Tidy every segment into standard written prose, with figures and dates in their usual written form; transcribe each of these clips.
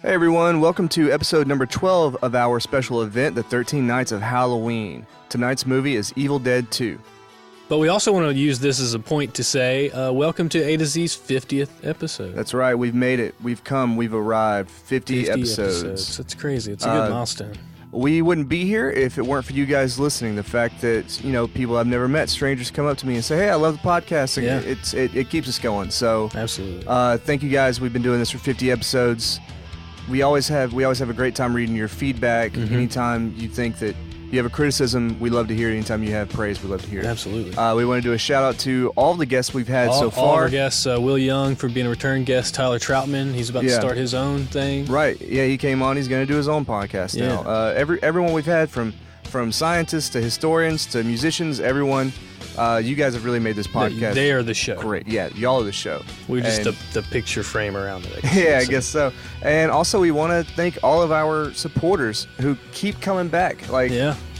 Hey everyone, welcome to episode number 12 of our special event, The 13 Nights of Halloween. Tonight's movie is Evil Dead 2. But we also want to use this as a point to say, welcome to A to Z's 50th episode. That's right, we've made it. We've arrived. 50 episodes. That's crazy. It's a good milestone. We wouldn't be here if it weren't for you guys listening. The fact that, people I've never met, strangers come up to me and say, hey, I love the podcast. And it keeps us going. So, absolutely. Thank you guys. We've been doing this for 50 episodes. We always have a great time reading your feedback. Mm-hmm. Anytime you think that you have a criticism, we love to hear it. Anytime you have praise, we love to hear it. Absolutely. We want to do a shout out to all the guests we've had so far. All our guests, Will Young for being a return guest, Tyler Troutman, he's about to start his own thing. Right. Yeah, he came on. He's going to do his own podcast now. Everyone we've had from scientists to historians to musicians, everyone. You guys have really made this podcast. They are the show. Great. Yeah, y'all are the show. We're just the picture frame around it. I guess so. And also we want to thank all of our supporters who keep coming back.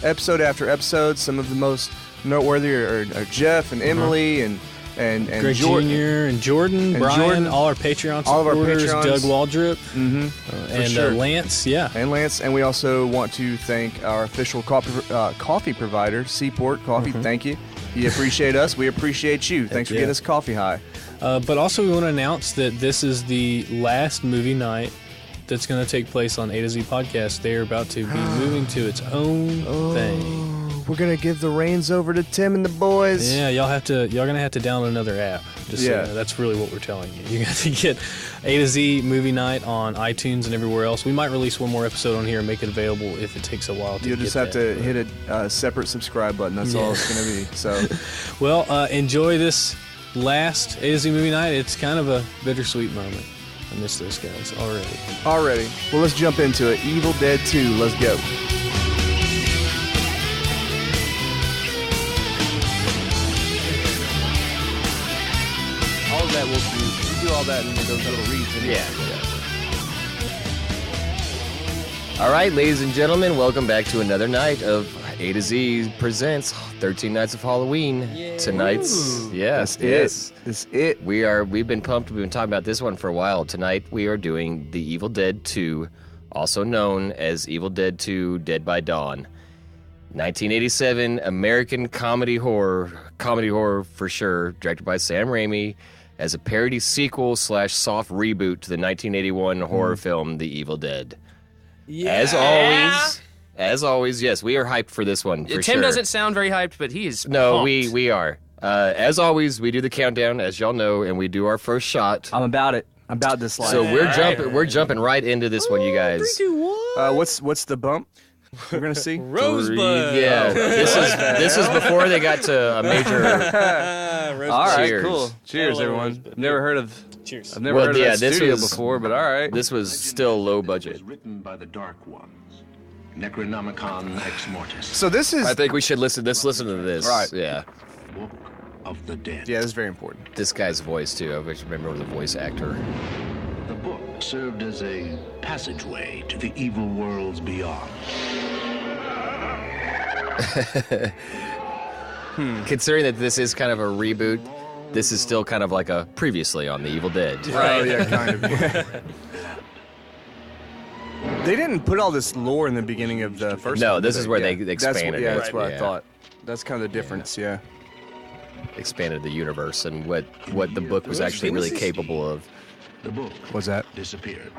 Episode after episode. Some of the most noteworthy are Jeff and Emily and Greg Jordan. Jr. and Jordan, Brian, all our Patreon supporters, Doug Waldrop, and Lance, And Lance, and we also want to thank our official coffee provider, Seaport Coffee. Mm-hmm. Thank you. You appreciate us. We appreciate you. Thanks for getting us coffee high. But also we want to announce that this is the last movie night that's going to take place on A to Z Podcast. They are about to be moving to its own thing. We're going to give the reins over to Tim and the boys. Yeah, y'all going to have to download another app. That's really what we're telling you. You got to get A to Z Movie Night on iTunes and everywhere else. We might release one more episode on here and make it available if it takes a while to You'll just have to hit a separate subscribe button. That's all it's going to be. So, well, enjoy this last A to Z Movie Night. It's kind of a bittersweet moment. I miss those guys already. Well, let's jump into it. Evil Dead 2. Let's go. All of that we'll do all that in those little reads. Yeah. All right, ladies and gentlemen, welcome back to another night of A to Z presents 13 Nights of Halloween. Yay. Tonight's That's it. We've been pumped. We've been talking about this one for a while. Tonight we are doing the Evil Dead 2, also known as Evil Dead 2: Dead by Dawn. 1987 American comedy horror for sure, directed by Sam Raimi, as a parody sequel / soft reboot to the 1981 horror film The Evil Dead. Yeah. As always, yes, we are hyped for this one. For Tim sure. doesn't sound very hyped, but he is. No, pumped. we are. As always, we do the countdown, as y'all know, and we do our first shot. I'm about it. I'm about this life. So we're jumping right into this one, you guys. 3, 2, 1. What's the bump we're gonna see? Rosebud. Yeah, this is before they got to a major. All right, Cheers. Cool. Cheers, everyone. Rosebud. Never heard of. Cheers. I've never heard of that this studio was, before, but all right. This was still low budget. Was written by the Dark Ones, Necronomicon Ex Mortis. So this is. I think we should listen to this. Right. Yeah. Book of the Dead. Yeah, this is very important. This guy's voice too. I wish remember the voice actor. The book served as a passageway to the evil worlds beyond. Considering that this is kind of a reboot, this is still kind of like a previously on The Evil Dead. Right. Yeah, kind of. They didn't put all this lore in the beginning of the first one. No, this is where they expanded it. That's what I thought. That's kind of the difference, yeah. Expanded the universe and what the book was actually really capable of. The book What's that? disappeared.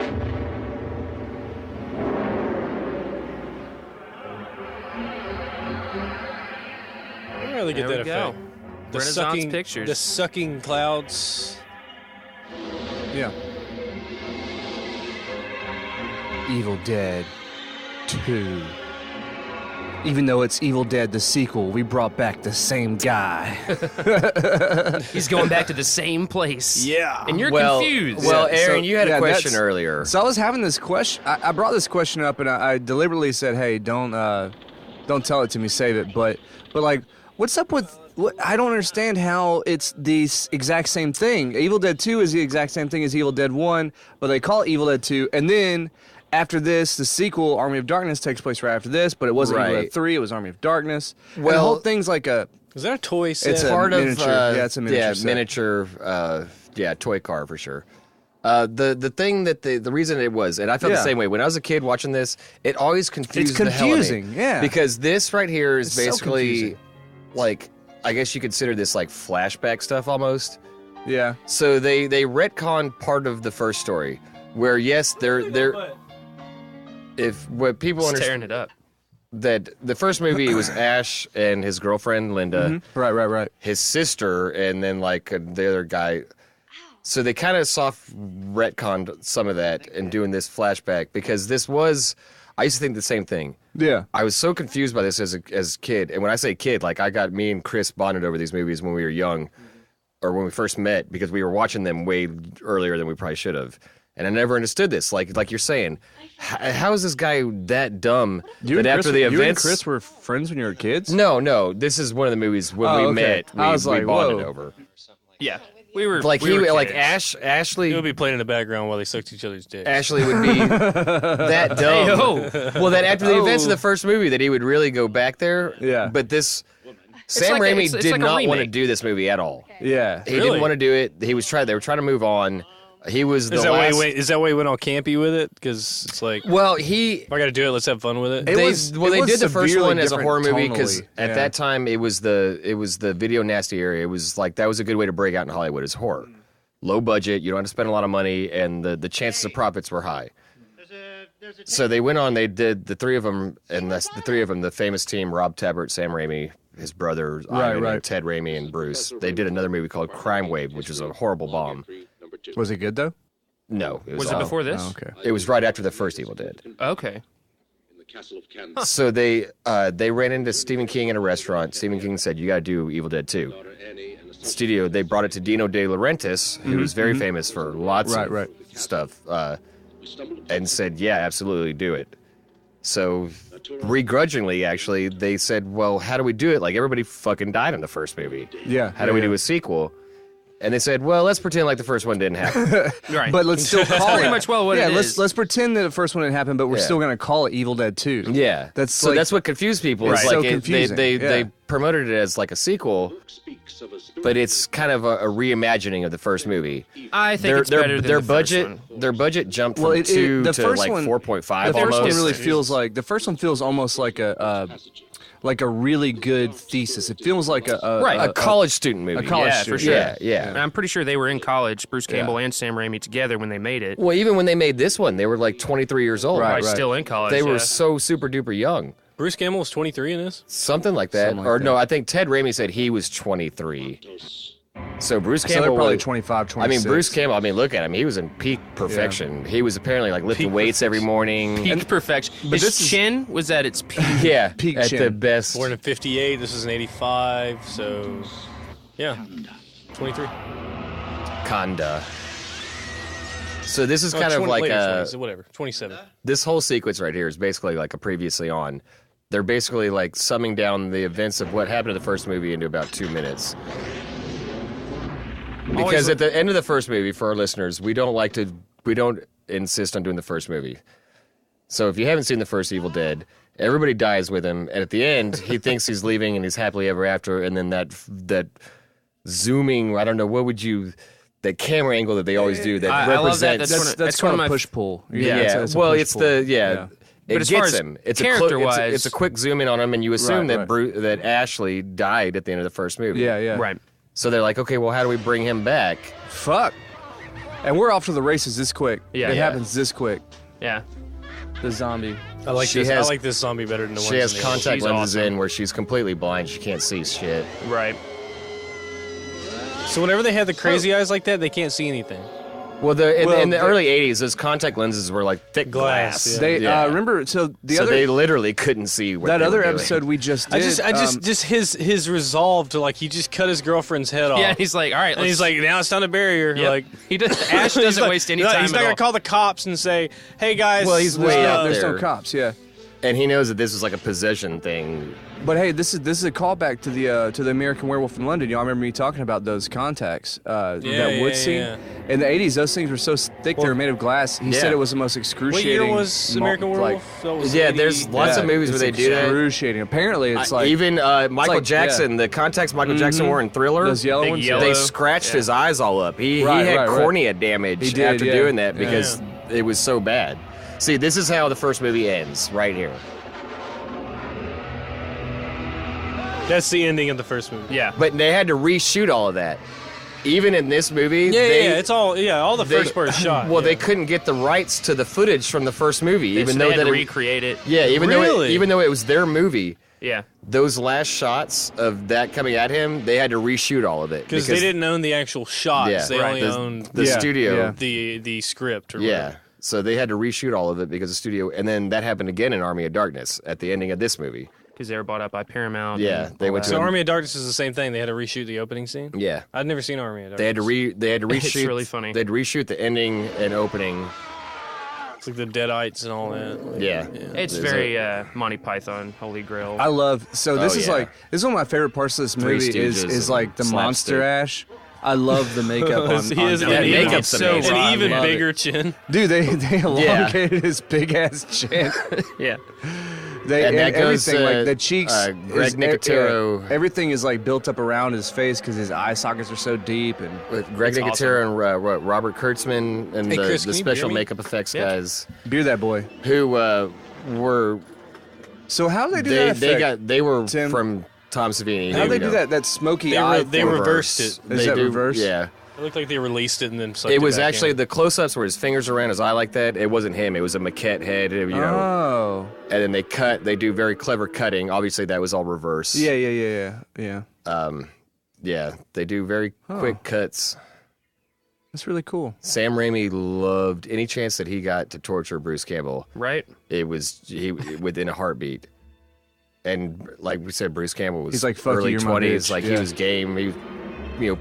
Where do they get There that we go. effect? Renaissance Pictures. The sucking clouds. Yeah. Evil Dead 2. Even though it's Evil Dead the sequel, we brought back the same guy. He's going back to the same place. Yeah. And you're Well, confused. Aaron, you had a question that's- earlier. So I was having this question. I brought this question up, and I deliberately said, "Hey, don't tell it to me. Save it." But like, what's up with? I don't understand how it's the exact same thing. Evil Dead 2 is the exact same thing as Evil Dead 1, but they call it Evil Dead 2, and then after this, the sequel, Army of Darkness, takes place right after this, but it wasn't Evil Dead 3, it was Army of Darkness. And the whole thing's like a... Is that a toy set? It's a part miniature. of yeah, it's a miniature set. miniature toy car for sure. The thing that the reason it was, and I felt the same way when I was a kid watching this. It always confused the hell out of me. Yeah. Because this right here is It's so basically confusing. like, I guess you consider this like flashback stuff almost. Yeah. So they retcon part of the first story, where yes, they're if what people Tearing understand it up. that the first movie was Ash and his girlfriend Linda, Right. his sister, and then like the other guy. So they kind of soft retconned some of that and doing this flashback because this was. I used to think the same thing. Yeah. I was so confused by this as a kid, and when I say kid, like me and Chris bonded over these movies when we were young, or when we first met, because we were watching them way earlier than we probably should have. And I never understood this. Like you're saying, how is this guy that dumb that after the events? You and Chris were friends when you were kids? No. This is one of the movies when we met. We bonded over. Yeah. We were Like we were like kids. Ashley. It would be playing in the background while they sucked each other's dicks. Ashley would be that dumb. Hey-ho. Well, that after the events of the first movie, that he would really go back there. Yeah. But this. Sam like Raimi it's did like a not want to remake. do this movie at all. Yeah. He didn't want to do it. They were trying to move on. He was the Is that last. is that why he went all campy with it? Because it's like, Well, if I got to do it, let's have fun with it. It they was did the first severely one as a different horror movie because tonally. at Yeah. that time it was the video nasty area. It was like that was a good way to break out in Hollywood as horror. Low budget, you don't have to spend a lot of money, and the chances of profits were high. So they went on. They did the three of them, and that's the three of them. The famous team: Rob Tappert, Sam Raimi, his brother Ivan, right. and Ted Raimi, and Bruce. They did another movie called Crime Wave, which was a horrible bomb. Was it good though? No, it was, Was it before this? Oh, okay. It was right after the first Evil Dead. Okay. So they ran into Stephen King in a restaurant. Stephen King said, "You got to do Evil Dead 2." Studio. They brought it to Dino De Laurentiis, who was very famous for lots of stuff, and said, "Yeah, absolutely, do it." So, begrudgingly, actually, they said, "Well, how do we do it? Like everybody fucking died in the first movie. Yeah. How do we do a sequel?" And they said, "Well, let's pretend like the first one didn't happen." Right. But let's still call pretty it. much what yeah, it let's is. let's pretend that the first one didn't happen, but we're Yeah. still gonna call it Evil Dead 2. Yeah, That's so like- that's what confused people. It's Is so like confusing, they yeah. promoted it as like a sequel, but it's kind of a reimagining of the first movie. I think it's better than their the budget. first one. Their budget jumped Well, from 2 the to first like one- 4.5 The first almost. one really feels like almost like a really good thesis. It feels like a college student movie. a college Yeah, student. for sure. Yeah. And I'm pretty sure they were in college, Bruce Campbell and Sam Raimi together when they made it. Well, even when they made this one, they were like 23 years old. Right, Probably still in college. They were yeah. so super duper young. Bruce Campbell was 23 in this. Something like that. Something like Or that. no, I think Ted Raimi said he was 23. So Bruce So Campbell they're probably was, 25, 26. I mean, Bruce Campbell, look at him. He was in peak perfection. He was apparently like lifting weights every morning. Peak perfection. His this is- chin was at its peak. Yeah, Peak at chin. the best. Born in 58. This is in 85. So, yeah, 23. Kanda. So this is Oh, kind of 20 like later, a, 20, whatever. 27. this whole sequence right here is basically like a previously on. They're basically like summing down the events of what happened in the first movie into about 2 minutes. Because at the end of the first movie, for our listeners, we don't insist on doing the first movie. So if you haven't seen the first Evil Dead, everybody dies with him, and at the end, he thinks he's leaving and he's happily ever after, and then that zooming, I don't know, that camera angle that they always do that I love that. represents. That's one of called my- push pull. Yeah, it's a well, push it's pull. the It But as far gets as him. It's character-wise- it's a quick zoom in on him, and you assume Right, that Ashley died at the end of the first movie. Yeah. Right. So they're like, okay, well, how do we bring him back? Fuck. And we're off to the races this quick. Yeah. It Yeah. happens this quick. Yeah. The zombie. I like She this. has- I like this zombie better than the one. She has in the contact She's lenses awesome. in where she's completely blind. She can't see shit. Right. So whenever they have the crazy eyes like that, they can't see anything. Well, in the they- early 80s, those contact lenses were like thick glass. Glass, yeah. They Yeah. remember so the so other they literally couldn't see what that they other were doing. episode we just did. I just his resolve to like he just cut his girlfriend's head off. Yeah, he's like, all right, and he's like, now it's time to bury her. Yep. Like he does. Ash he's doesn't like- waste any no, time. He's not at gonna all. call the cops and say, "Hey guys." Well, he's there's way no- out there's there. no cops. Yeah. And he knows that this is like a possession thing. But hey, this is a callback to the American Werewolf in London. Y'all remember me talking about those contacts, that wood scene. Yeah. In the 80s, those things were so thick they were made of glass. He said it was the most excruciating. What year was American Werewolf? That was there's lots of movies where they do that. Excruciating. Apparently, it's like even Michael Jackson, the contacts Michael Jackson wore in Thriller. Those yellow ones. They scratched his eyes all up. He had cornea damage after doing that because it was so bad. See, this is how the first movie ends, right here. That's the ending of the first movie. Yeah. But they had to reshoot all of that. Even in this movie, it's all the first part is shot. Well, they couldn't get the rights to the footage from the first movie, even though they had that to recreate it. Yeah, even though it was their movie. Yeah. Those last shots of that coming at him, they had to reshoot all of it because they didn't own the actual shots. Yeah, they only owned the studio, the script. Or yeah. whatever. So they had to reshoot all of it because the studio, and then that happened again in Army of Darkness at the ending of this movie. Because they were bought up by Paramount. Yeah, they went to. So Army of Darkness is the same thing. They had to reshoot the opening scene. Yeah, I'd never seen Army of Darkness. They had to reshoot. It's really funny. They'd reshoot the ending and opening. It's like the Deadites and all that. Yeah. It's very Monty Python, Holy Grail. I love. So this is like this is one of my favorite parts of this movie is like the monster ash. I love the makeup on He has on an makeup's so amazing. an even Love bigger chin. Dude, they elongated his big ass chin. Yeah. And that goes, everything like the cheeks. Greg Nicotero. Everything is like built up around his face because his eye sockets are so deep and. With Greg Nicotero and Robert Kurtzman and Chris, the can you special beer me? makeup effects guys Beer that boy. who were So how do they do that? they were Tim? from Tom Savini. How do they do that? That smoky eye. They thing? reversed it. Is that reverse? Yeah. It looked like they released it and then sucked It was back actually in. the close-ups where his fingers around his eye like that. It wasn't him. It was a maquette head. You know. Oh. And then they do very clever cutting. Obviously, that was all reverse. Yeah. Yeah, they do very quick cuts. That's really cool. Sam Raimi loved any chance that he got to torture Bruce Campbell. Right? It was within a heartbeat. And like we said, Bruce Campbell was He's like, "Fuck you, early you're my 20s. bitch." Like he was game. He,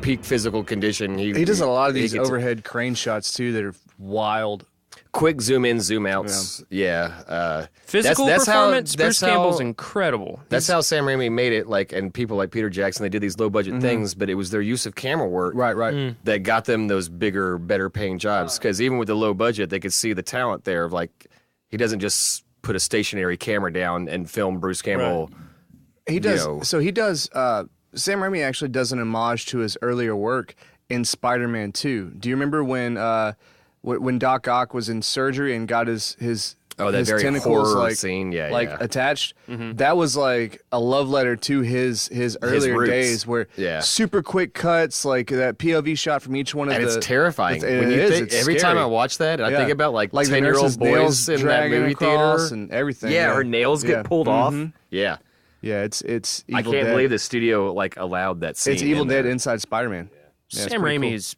peak physical condition. He does a lot of these overhead crane shots too that are wild. Quick zoom in, zoom outs. Yeah. Physical that's performance, how, Bruce Campbell's incredible. That's how Sam Raimi made it. Like, and people like Peter Jackson, they did these low budget things, but it was their use of camera work, Right. that got them those bigger, better paying jobs. Because even with the low budget, they could see the talent there. Of like, he doesn't just put a stationary camera down and film Bruce Campbell. He does. So he does. Sam Raimi actually does an homage to his earlier work in Spider-Man 2. Do you remember when Doc Ock was in surgery and got his that very tentacles horror scene, attached? That was like a love letter to his earlier roots. days, where super quick cuts, like that POV shot from each one of And the. it's terrifying. It's every scary. time I watch that, I think about like the 10-year-old nurse's boys nails in that dragging movie across theater. and everything. Yeah, her nails get pulled off. Yeah. Yeah, it's Evil I can't Dead. believe the studio like allowed that scene. It's Evil in Dead there. inside Spider-Man. Yeah, Sam Raimi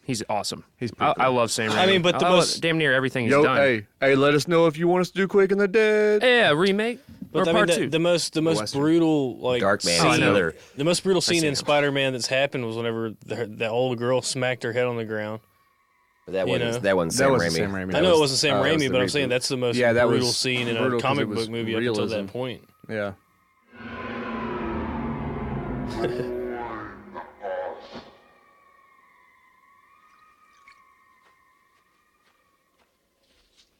he's awesome. He's pretty cool. I love Sam Raimi. I mean, but the most damn near everything he's done. Hey, let us know if you want us to do Quick and the Dead. Yeah, remake or I mean, part two. the most Western. brutal like Dark Man scene, is another. the most brutal scene in Spider-Man that's happened was whenever that old girl smacked her head on the ground. That You wasn't know? that wasn't Sam That wasn't Raimi. Sam Raimi. I know it wasn't Sam that was Raimi, the but I'm reboot. saying that's the most Yeah, that brutal was scene in brutal a 'cause comic it was book movie up until realism. that point. Yeah.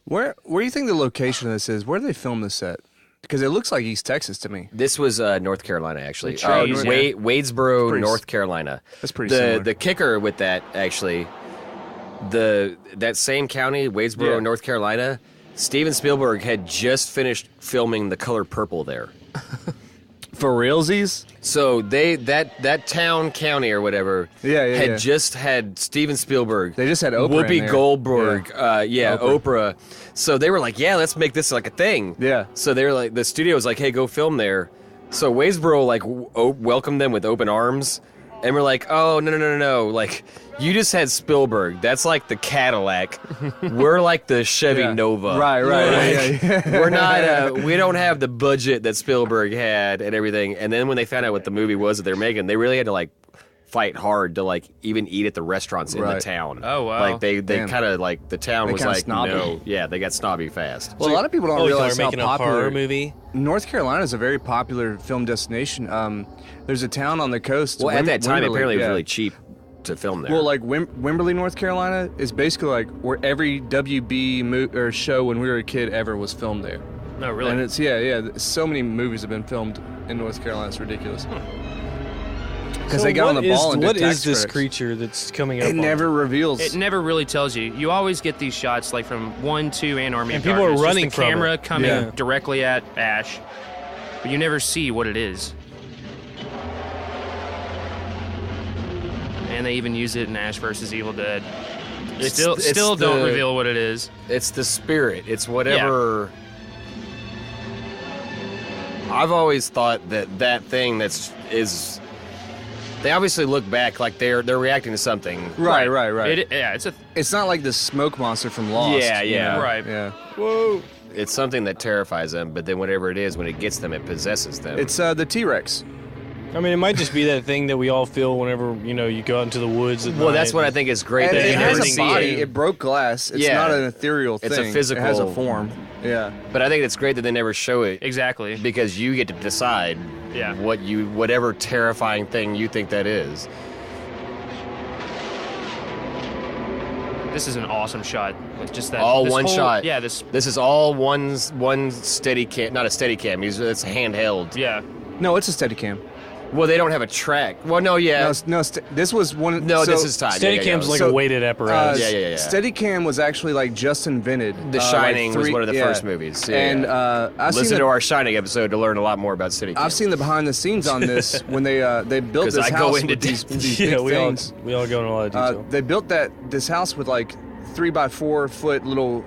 Where do you think the location of this is? Where do they film this at? Because it looks like East Texas to me. This was North Carolina, actually. trees, Wadesboro, pretty- North Carolina. That's pretty similar. The kicker with that, actually, that same county, Wadesboro, Yeah. North Carolina, Steven Spielberg had just finished filming The Color Purple there. For realsies? So that town, county, or whatever, had just had Steven Spielberg. They just had Oprah in Whoopi there. Goldberg, Oprah. So they were like, yeah, let's make this like a thing. Yeah. So they were like, the studio was like, hey, go film there. So Wadesboro like welcomed them with open arms, and we're like, oh no, like you just had Spielberg. That's like the Cadillac. We're like the Chevy Nova. Right. We're not. We don't have the budget that Spielberg had and everything. And then when they found out what the movie was that they're making, they really had to like fight hard to like even eat at the restaurants in the town. Oh, wow. Like they kind of like the town They was kinda like snobby. no, yeah, they got snobby fast. Well, a lot of people don't realize they're how making a popular horror movie. North Carolina is a very popular film destination. There's a town on the coast. Well, at that time, Wimberley, apparently it was yeah. really cheap to film there. Well, like Wimberley, North Carolina, is basically like where every WB or show when we were a kid ever was filmed there. No, really? And it's so many movies have been filmed in North Carolina. It's ridiculous. Because they got on the ball and did what tax is this credits. creature that's coming up? It never reveals. It never really tells you. You always get these shots like from 1, 2, and Army And of people are Darkness. running Just from the camera it. coming Yeah. directly at Ash, but you never see what it is. And they even use it in Ash vs. Evil Dead. It's Still don't the- reveal what it is. It's the spirit. It's whatever. I've always thought that thing is. They obviously look back like they're reacting to something. right. It's It's not like the smoke monster from Lost. Yeah, you yeah. know? Right. Yeah. Whoa! It's something that terrifies them, but then whatever it is, when it gets them, it possesses them. It's the T-Rex. I mean, it might just be that thing that we all feel whenever you go out into the woods. At well, night. that's what I think is great. And that it you has never a see body. it. It broke glass. It's Yeah. not an ethereal thing. It's a physical. It has a form. Yeah. But I think it's great that they never show it exactly. because you get to decide Yeah. whatever terrifying thing you think that is. This is an awesome shot. Like just that. All this one whole- shot. Yeah. This. This is all one steady cam, not a steady cam. It's handheld. Yeah. No, it's a Steadicam. Well, they don't have a track. Well, no, yeah. This was one. No, so, this is time. Steadicam's like So, a weighted apparatus. Yeah. Steadicam was actually like just invented. The like Shining was 3 one of the first movies. Yeah, and yeah. I've Listen seen to our Shining episode to learn a lot more about City. I've seen the behind the scenes on this when they built 'Cause this I go house into with these Yeah, big we all things. go into a lot of detail. They built this house with like 3x4 foot little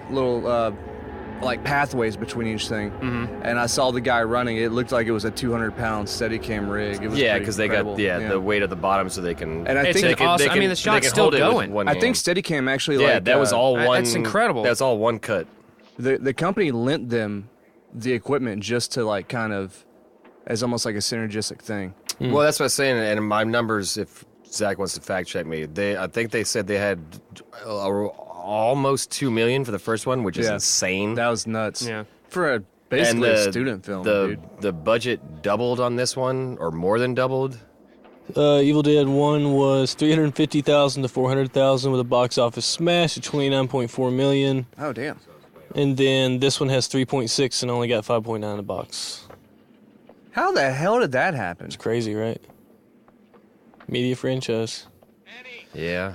like pathways between each thing. Mm-hmm. And I saw the guy running. It looked like it was a 200-pound Steadicam rig. It was because they got incredible. the weight of the bottom, so they can. And I It's think an awesome. I mean, the they shot's can still hold it with going. one I hand. think Steadicam actually Yeah, like that was all one. That's incredible. That's all one cut. the company lent them the equipment just to like kind of as almost like a synergistic thing. Well, that's what I was saying, and my numbers, if Zach wants to fact check me, I think they said they had almost 2 million for the first one, which is Yeah. insane. That was nuts. Yeah. For basically a student film, dude. The budget doubled on this one, or more than doubled. Evil Dead 1 was $350,000 to $400,000 with a box office smash of $29.4 million. Oh damn. And then this one has 3.6 and only got 5.9 in the box. How the hell did that happen? It's crazy, right? Media franchise. Yeah.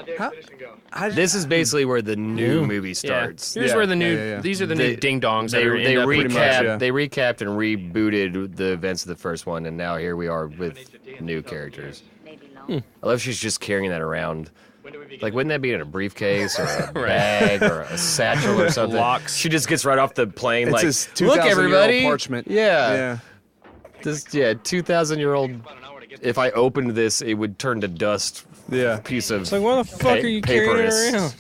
This This is basically where the new movie starts. Here's Yeah, where the new. yeah. These are the They- new ding dongs. They that end up pretty much. recapped yeah. they recapped and rebooted the events of the first one, and now here we are with new characters. I love she's just carrying that around. Like, wouldn't that be in a briefcase or a bag or a satchel or something? Locks. She just gets right off the plane. It's like, his look, 2,000-year-old everybody, parchment. Yeah, this 2,000-year-old. If I opened this, it would turn to dust. Yeah. Piece of. It's like, why the fuck are you carrying it around?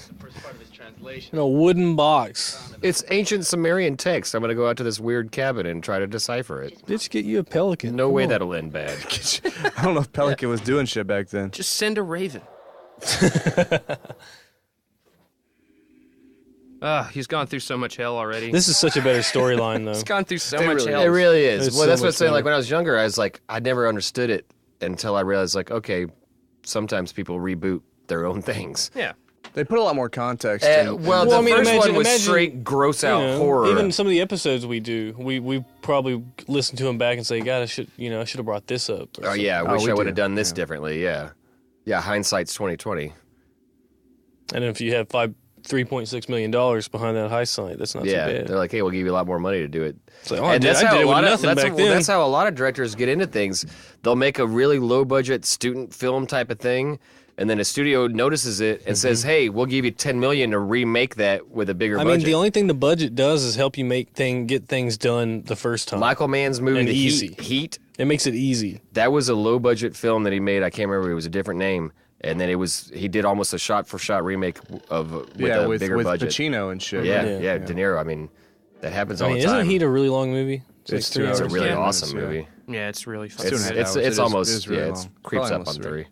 In a wooden box. It's ancient Sumerian text. I'm gonna go out to this weird cabin and try to decipher it. Bitch, get you a pelican. No Come way on. that'll end bad. I don't know if Pelican was doing shit back then. Just send a raven. He's gone through so much hell already. This is such a better storyline, though. He's gone through so They much really hell. It really is. It's Well, so that's what I'm much saying. Like better. when I was younger, I was like, I never understood it until I realized, like, okay, sometimes people reboot their own things. Yeah. They put a lot more context. Well, Well, I the mean, first imagine- one was imagine, straight gross out horror. Even some of the episodes we do, we probably listen to them back and say, God, I should have brought this up. or oh yeah, I Oh, wish we I would do. have done this differently. Yeah, yeah. Hindsight's 2020. And if you have $3.6 million behind that high site, that's not Yeah, too bad. they're like, hey, we'll give you a lot more money to do it. It's like, oh, I did it with nothing back then. That's how a lot of directors get into things. They'll make a really low budget student film type of thing, and then a studio notices it and says, hey, we'll give you $10 million to remake that with a bigger I budget. mean, the only thing the budget does is help you get things done the first time. Michael Mann's movie, And The easy. Heat, It makes it easy. that was a low budget film that he made. I can't remember; it was a different name. And then he did almost a shot for shot remake with a with bigger budget. Pacino and shit. Yeah, right? De Niro. I mean, that happens I all mean, the time. isn't Heat a really long movie? It's like 3 2 It's a hours. really Yeah. awesome Yeah. movie. Yeah, it's really fucking It's 2.5 good. hours. It It's is- almost it is really it's long. creeps Probably up on almost 3.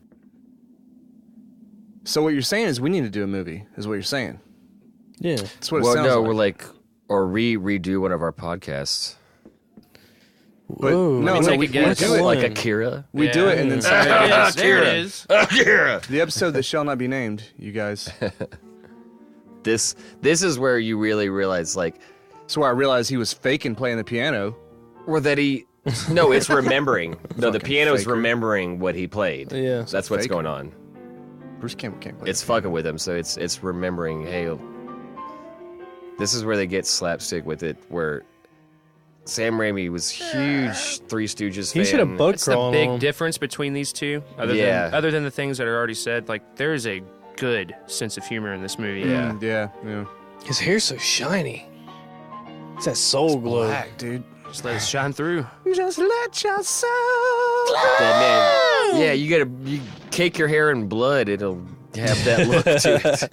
So what you're saying is we need to do a movie, is what you're saying. Yeah. That's what it Well, sounds no, like. we're like, or redo one of our podcasts, But Whoa. no, Let me no, take we a guess. do it. like Akira. We do it and then say, There it is. Akira. the episode that shall not be named, you guys. This is where you really realize, like, That's where I realized he was faking playing the piano. or that he. No, it's remembering. No, the Fucking piano is faker. remembering what he played. Yeah. That's what's Faker. going on. Bruce Campbell can't play. It's fucking with him, so it's remembering. Hey, this is where they get slapstick with it. Where Sam Raimi was huge Three Stooges fan. He should have bug That's the crawled big on him. difference between these two. Yeah. Other than the things that are already said, like there is a good sense of humor in this movie. Yeah. Yeah. His hair's so shiny. It's that soul glow. Black, dude. Just let it shine through. Just let your soul. That man. Yeah, you cake your hair in blood. It'll have that look to it.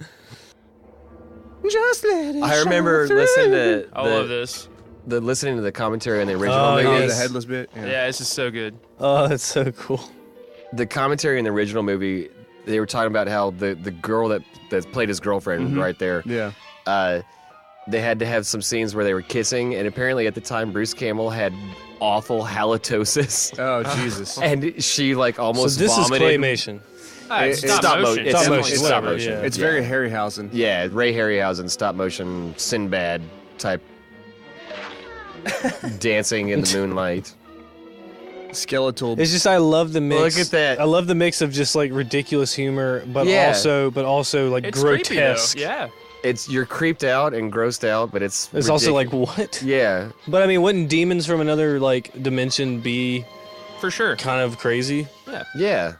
Just let it I remember listening to I love this. listening to the commentary on the original Oh, movie. Oh, yes. the headless bit. Yeah, this is so good. Oh, that's so cool. The commentary in the original movie, they were talking about how the girl that played his girlfriend right there. Yeah. They had to have some scenes where they were kissing, and apparently at the time Bruce Campbell had awful halitosis, Oh, Jesus. and she like almost So this vomited. is claymation. It's It's stop motion. It's Stop definitely motion, stop whatever, motion. yeah. It's very Harryhausen. Yeah, Ray Harryhausen stop motion Sinbad type dancing in the moonlight. Skeletal. It's just I love the mix. Look at that. I love the mix of just like ridiculous humor, but Yeah. also like It's creepy, though. grotesque. Yeah. You're creeped out and grossed out, but it's also like ridiculous. what? Yeah. But I mean, wouldn't demons from another like dimension be For sure. kind of crazy? Yeah.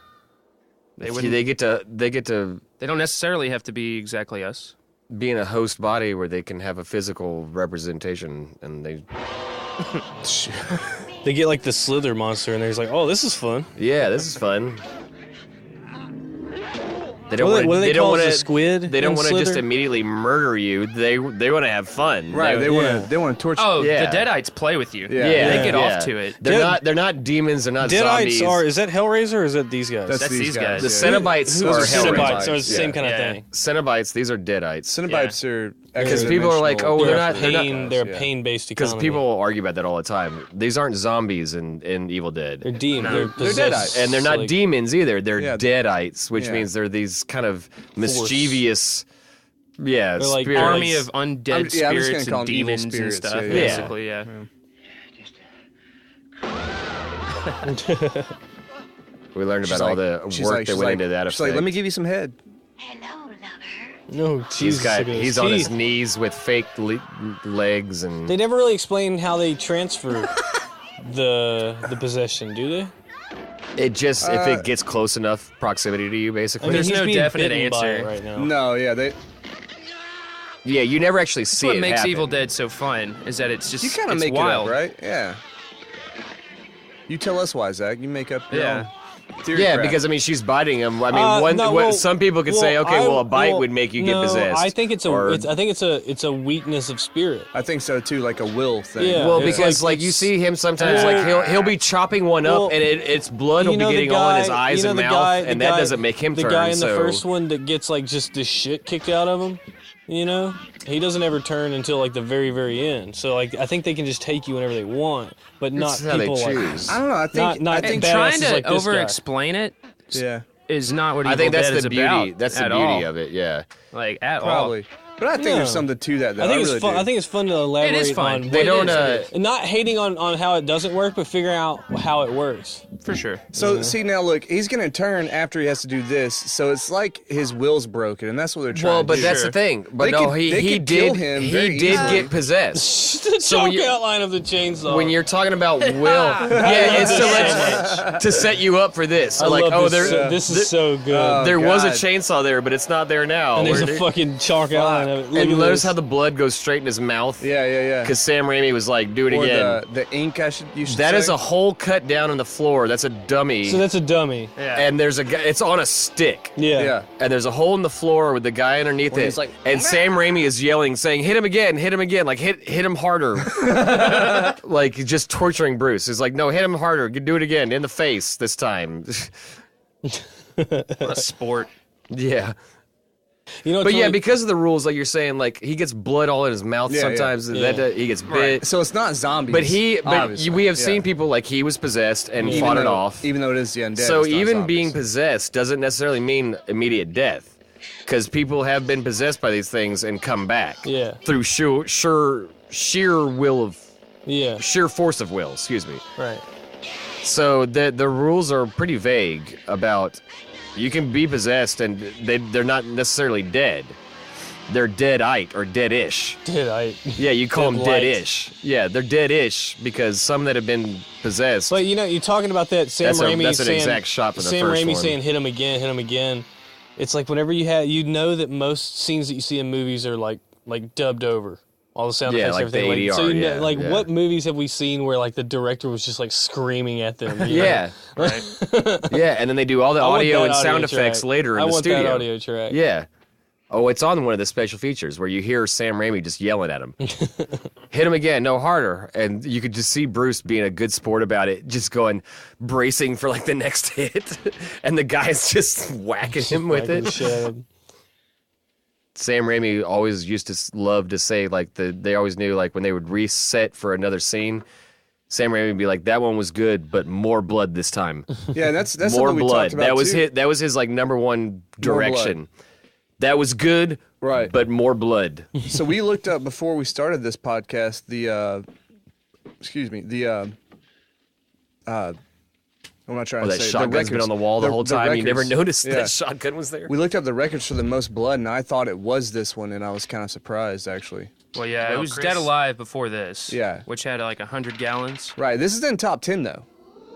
They They get to They don't necessarily have to be exactly us. be in a host body where they can have a physical representation, and they They get like the Slither monster, and they're just like, oh, this is fun. this is fun. They don't What want do they they don't call want the to squid? They don't in want to just Slither? immediately murder you. They want to have fun. Right. They want Yeah. to. They want to torture. Oh, Yeah. the Deadites play with you. Yeah. They get yeah. off to it. They're not demons. They're not Deadites zombies. are. Is that Hellraiser or is that these guys? That's these guys. The yeah. Cenobites Who's are the Cenobites? Hellraisers. So it's the same kind of Yeah. thing. Cenobites. These are Deadites. Cenobites are. Because people are like, oh, They're they're a not. pain. They're a pain-based Because economy. people argue about that all the time. These aren't zombies in Evil Dead. They're demons. No. They're possessed. Deadites. And they're not like, demons either. They're Yeah. deadites, which Yeah. means they're these kind of mischievous, They're like spirits. Army of undead I'm just gonna spirits call and them evil demons and spirits, stuff. yeah, yeah. Basically, yeah. We learned She's about all like- the she's work like- that she's went like- into that She's effect. like, let me give you some head. Hello, lover. No, Jesus. look at He's his on his teeth. knees with fake legs and They never really explain how they transfer the possession, do they? it just if it gets close enough proximity to you, basically. There's he's no being definite bitten by it answer. right now. No, yeah, they. Yeah, you never actually see That's what it makes happen. Evil Dead so fun is that it's just You kind of it's make wild. it up, right? Yeah. You tell us why, Zach. You make up your Yeah. own theory Yeah, crap. because I mean she's biting him. I mean, No, well, some people could say, okay, well, a bite would make you get no, possessed. I think it's a. Or- I think it's a weakness of spirit. I think so too, like a will thing. Yeah. Well, It's because like like you it's- see him sometimes, like he'll be chopping one up, Well, and its blood will You be know the getting all in his guy- eyes you know and the mouth, guy- and the that guy- doesn't make him the turn. guy in the so first one that gets like just the shit kicked out of him. You know, he doesn't ever turn until like the very, very end. So like, I think they can just take you whenever they want, but not It's how they people like. choose. I don't know. I think. Not I think. badasses Trying to like this guy. over-explain it Yeah. is not what I Evil think that's Dead the is beauty. about That's the at beauty all. of it. Yeah. Like at Probably. But I think No. there's something to that. Though. I think it's really fun. do. I think it's fun to elaborate It is fun. on. They what don't. it is. And not hating on how it doesn't work, but figuring out how it works. all. For sure. So see now, look, he's gonna turn after he has to do this. So it's like his will's broken, and that's what they're trying. Well, to but do. that's the thing. But They no, could- he they he could kill did him he very did easily. get possessed. the So when chalk you- outline of the chainsaw. When you're talking about will, yeah, it's to set you up for this. So I like, love oh, this. there This is so good. there was a God. chainsaw there, but it's not there now. and there's a Where- fucking chalk outline of it. Look and at notice this. how the blood goes straight in his mouth. Yeah, yeah, yeah. Because Sam Raimi was like, do it Or again. the ink. You should That say. is a hole cut down in the floor. that's a dummy. So that's a dummy. Yeah. And there's a guy. It's on a stick. Yeah. And there's a hole in the floor with the guy underneath it. he's like, and Sam Raimi is yelling, saying, "Hit him again, like hit him harder," like just torturing Bruce. He's like, "No, hit him harder, do it again in the face this time." What a sport. Yeah. You know, But yeah, like, because of the rules, like you're saying, like he gets blood all in his mouth sometimes. And Yeah. he gets bit. So it's not zombies. But obviously. we have Yeah. seen people like he was possessed and Even fought it though- off. Even though it is the undead. So it's not even zombies. being possessed doesn't necessarily mean immediate death, because people have been possessed by these things and come back. Yeah. Through sheer will of Yeah. sheer force of will. Excuse me. Right. So the rules are pretty vague about you can be possessed and they're not necessarily dead. They're dead-ite or dead-ish. Dead-ite. Yeah, you call them Dead-lite. dead-ish. Yeah, they're dead-ish because some that have been possessed. But you know, you're talking about that Sam Raimi that's an saying, exact shot from the Sam first Raimi one. saying hit him again. It's like whenever you know that most scenes that you see in movies are like dubbed over. All the sound Yeah, effects, like everything. the ADR, so you know, yeah, like yeah. what movies have we seen where like the director was just like screaming at them? you Yeah, know? Right. yeah, and then they do all the I want audio that and sound audio effects track. later in I the want studio. that audio track. Yeah. Oh, it's on one of the special features where you hear Sam Raimi just yelling at him. Hit him again, no harder. And you could just see Bruce being a good sport about it, just going, bracing for like the next hit. And the guy's just whacking him with Like, it. shit. Sam Raimi always used to love to say, like, they always knew, like, when they would reset for another scene, Sam Raimi would be like, that one was good, but more blood this time. Yeah, that's More something we blood. talked about That was his like number one direction. That was good, Right. but more blood. So we looked up before we started this podcast I'm not trying Oh, to that say shotgun's been on the wall the whole time. You never records. noticed Yeah. that shotgun was there. We looked up the records for the most blood, and I thought it was this one, and I was kind of surprised actually. Well, yeah, it Well, was Chris- Dead Alive before this. Yeah. Which had like 100 gallons. Right, this is in top 10 though.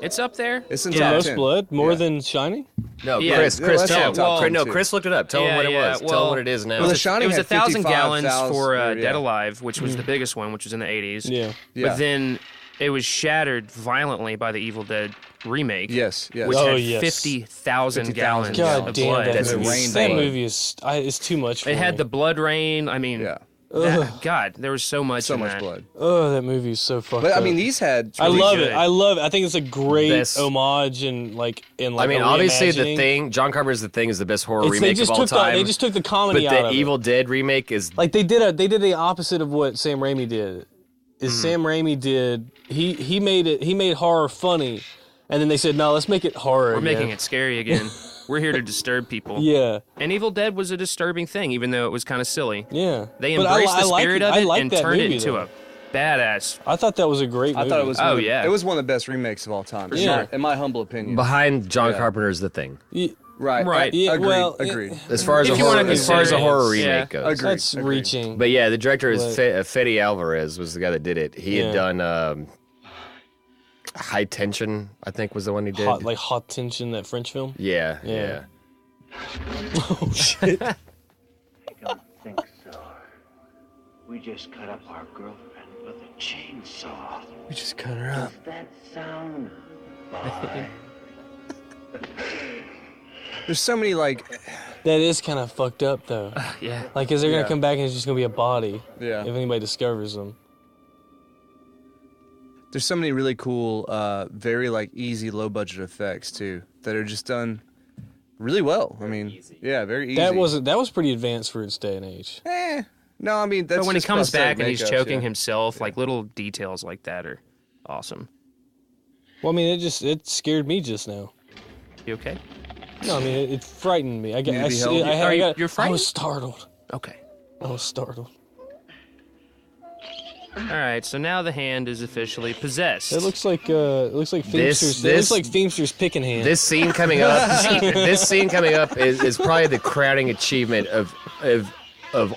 It's up there. It's in The top most 10. blood, more Yeah. than Shining. No, Yeah. Chris, Yeah, Chris, that's tell in top him. 10 No, too. Chris looked it up. Tell him what it was. Tell him what it is now. Well, The Shining it was had 1,000 gallons 55,000 for or, Dead Alive, which was the biggest one, which was in the 80s. Yeah. Yeah. But then it was shattered violently by the Evil Dead remake. Yes, yes. Which Oh, had yes. 50,000 50,000 gallons God of damn, blood. that That's movie. rain That blood. movie is too much for It had me. the blood rain. I mean, Yeah. God, there was so much So in much that. blood. Oh, that movie is so fucked But I up. mean, these had. I really love good. it. I love it. I think it's a great Best- homage and like I a mean, obviously, reimagining. The Thing, John Carpenter's The Thing is the best horror They remake just of all took time. they just took the comedy but out the of Evil it. Dead remake is Like they did the opposite of what Sam Raimi did. Sam Raimi did he made horror funny, and then they said no, let's make it horror. We're again. making it scary again. We're here to disturb people. Yeah, And Evil Dead was a disturbing thing, even though it was kind of silly. yeah. They But embraced the like spirit it. of I it like and that turned movie, it into though. a badass. I thought that was a great movie. I thought it was. Oh, one of- yeah. It was one of the best remakes of all time. Yeah. In my humble opinion. behind John Yeah. Carpenter's The Thing. Right. Right. Yeah, Agreed. well, agreed. As far as If a you horror, wanna as far as a consider it, horror yeah. remake goes. Agreed. That's reaching. But yeah, the director is But- Fede Alvarez was the guy that did it. He had Yeah. done High Tension, I think was the one he did. Hot Tension, that French film. Yeah, Yeah. yeah. Oh shit! I don't think so. We just cut up our girlfriend with a chainsaw. We just cut her up. Does that sound fine? There's so many like. That is kind of fucked up though. Yeah. Like, is they're Yeah. gonna come back and it's just gonna be a body? Yeah. If anybody discovers them. There's so many really cool, very like easy, low budget effects too that are just done really well. I mean, yeah, very easy. That was pretty advanced for its day and age. No, I mean that's. But when he just comes prosthetic back and he's makeups, choking yeah. himself, like little details like that are awesome. Well, I mean, it scared me just now. You okay? No, I mean, it frightened me. I got, Need to I, be see, held? I You're frightened? was startled. Okay. I was startled. All right. So now the hand is officially possessed. It looks like Feimsters. This- It looks like Feimsters picking hand. This scene coming up, is probably the crowning achievement of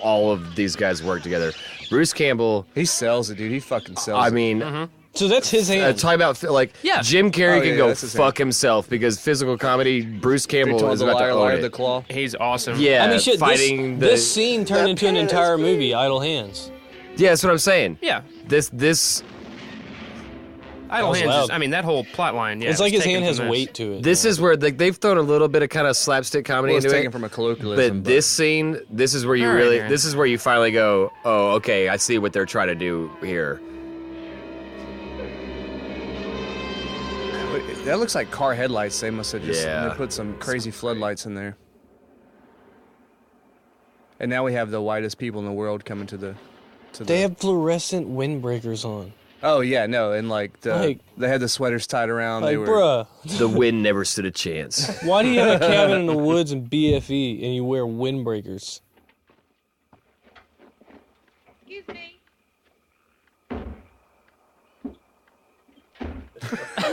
all of these guys' work together. Bruce Campbell. He sells it, dude. He fucking sells I it. mean, so that's his hand. talk about like Yeah. Jim Carrey Oh, can yeah, go that's his fuck himself because physical comedy. Bruce They Campbell told is the about to liar, own liar, it. the claw. He's awesome. Yeah, I mean, shit. fighting This scene turned into an pen is entire movie. Idle Hands. Yeah, that's what I'm saying. Yeah. This Idle Hands loud. is, I mean, that whole plot line, yeah. It's like was his hand taken has from this. weight to it. This is where they've thrown a little bit of kind of slapstick comedy Well, it's into taken it. from a colloquialism. But this scene, this is where you All right, really, Aaron. this is where you finally go, oh, okay, I see what they're trying to do here. That looks like car headlights. They must have just Yeah. they put some crazy floodlights in there. And now we have the whitest people in the world coming to the. They have fluorescent windbreakers on. Oh yeah, no, and they had the sweaters tied around. Like, They were. bruh, The wind never stood a chance. why do you have a cabin in the woods in BFE and you wear windbreakers? Excuse me.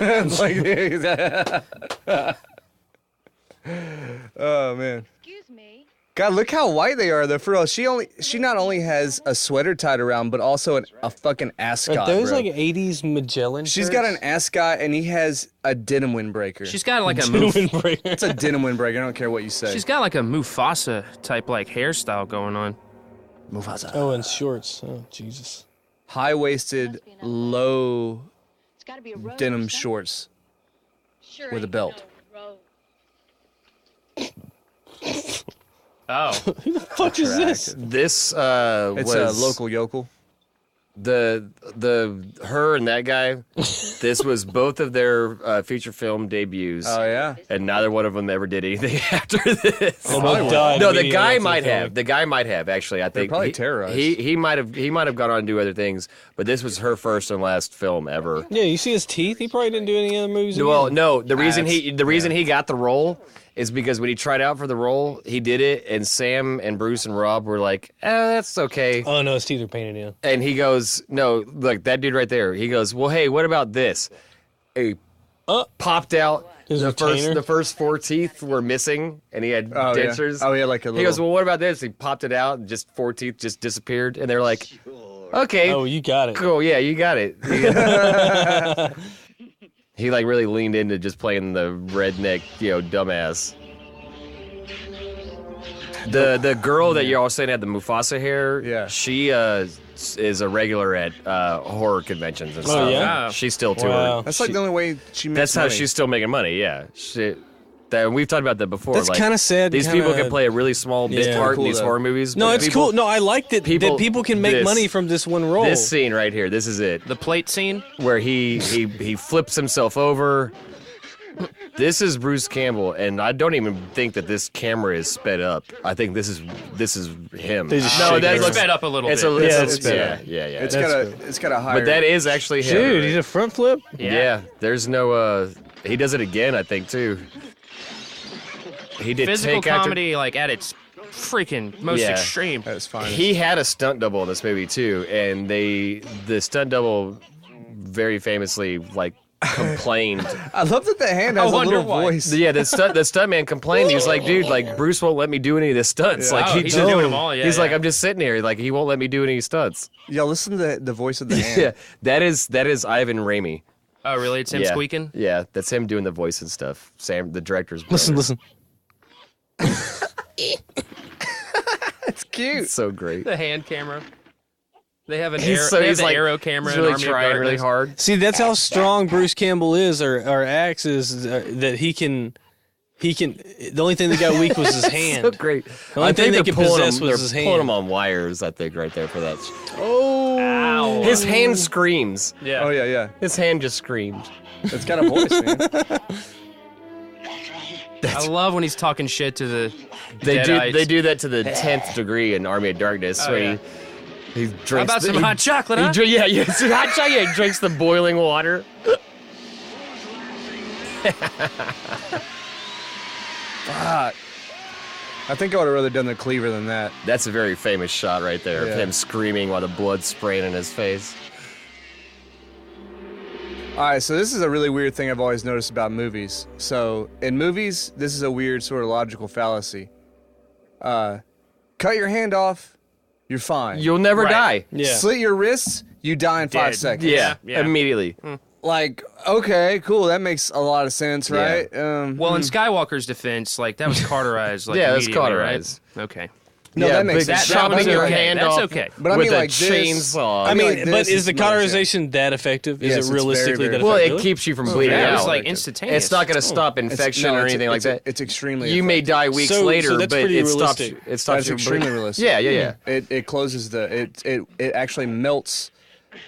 It's like, oh man. Excuse me. God, look how white they are. Though, for real. She not only has a sweater tied around, but also a fucking ascot. Are those bro. like 80s Magellan She's got an ascot, and he has a denim windbreaker. She's got like a windbreaker. It's a denim windbreaker. I don't care what you say. She's got like a Mufasa type like hairstyle going on. Mufasa. Oh, and shorts. Oh, Jesus. High-waisted, low It's got to be a road. denim or something. shorts. Sure with a ain't belt. no road. Oh. Fuck is this? This It's was a local yokel. the her and that guy. This was both of their feature film debuts. Oh yeah. And neither one of them ever did anything after this. They both died No, the immediately guy after might the film. have. The guy might have actually. I think probably terrorized. He might have gone on to do other things, but this was her first and last film ever. Yeah, you see his teeth? He probably didn't do any other movies. Well, again. no. The reason That's- he got the role is because when he tried out for the role, he did it, and Sam and Bruce and Rob were like, that's okay. Oh, no, his teeth are painted in. And he goes, no, look, that dude right there. He goes, well, hey, what about this? He popped out. His The retainer? first 4 teeth were missing, and he had Oh, yeah. dentures. Oh, yeah, like a He goes, little- well, what about this? He popped it out, and just 4 teeth just disappeared. And they're like, okay, Oh, you got it. cool, yeah, you got it. He like really leaned into just playing the redneck, dumbass. The girl that you're all saying had the Mufasa hair, Yeah. she is a regular at horror conventions and stuff. yeah? She's still touring. Wow. That's like the only way she makes That's how money. she's still making money. Yeah, we've talked about that before. That's like, kinda sad, These people kinda- can play a really small bit Yeah. part Cool, in these though. horror movies. No, but it's people- cool. No, I liked it that people can make this- money from this one role. This scene right here, this is it, The plate scene? where he flips himself over. This is Bruce Campbell, and I don't even think that this camera is sped up. I think this is him. They just no, shake that it looks sped up a little it's bit. A, it's Yeah, a- it's sped yeah, up. yeah. It's That's got a higher. But that is actually him. Dude, he's a front flip? Yeah. There's no. He does it again, I think, too. He did Physical take after- comedy, like, at its freaking most Yeah. extreme. That's fine. He had a stunt double in this movie too, and the stunt double very famously like complained. I love that the hand I has a wonder little why. voice. Yeah, the stuntman complained. He was like, "Dude, like Bruce won't let me do any of the stunts. Yeah. Like Oh, he's doing them all, yeah. he's like, yeah. I'm just sitting here. Like he won't let me do any stunts." Y'all listen to the voice of the hand. Yeah, that is Ivan Raimi. Oh, really? It's him Yeah. squeaking? Yeah, that's him doing the voice and stuff. Sam, the director's brother. Listen. It's cute. It's so great. The hand camera. They have an He's arrow, so they have he's the like arrow camera he's in really Army of trying really Darkness. hard. See, that's how strong Bruce Campbell is, or acts is, that he can. The only thing that got weak was his hand. So great. The only I thing think they they're could pulling possess him, was they're his pulling hand. him on wires, I think, right there for that. Oh. Ow. His hand screams. Yeah. Oh yeah, yeah. His hand just screamed. It's got a voice, man. I love when he's talking shit to the They Deadites. do that to the 10th degree in Army of Darkness. Oh, where yeah. he How drinks about some hot chocolate, huh? yeah, some hot chocolate. Yeah, he drinks the boiling water. Fuck. I think I would have rather done the cleaver than that. That's a very famous shot right there of Yeah. him screaming while the blood's spraying in his face. All right, so this is a really weird thing I've always noticed about movies. So in movies, this is a weird sort of logical fallacy. Cut your hand off, you're fine. You'll never Right. die. Yeah. Slit your wrists, you die in 5 Dead. seconds. Yeah, Yeah. immediately. Like, okay, cool, that makes a lot of sense, Yeah. right? Well, in Skywalker's defense, like, that was cauterized. Like, Yeah, that's immediately, right? cauterized. Okay. No, that makes but sense. chopping That your was okay. hand That's off okay. But I with mean, a like this- chainsaw. I mean, mean, like, but this is is the not okay. cauterization that effective? Yes, Is it's it realistically very, that very well, effective? it keeps you from bleeding Yeah, it was out. like instantaneous. It's not going to stop infection or anything like that. It's extremely. You may effective. die weeks So later, that's but pretty it stops. realistic. It stops. That's your extremely bleeding. realistic. Yeah. It closes the. It actually melts.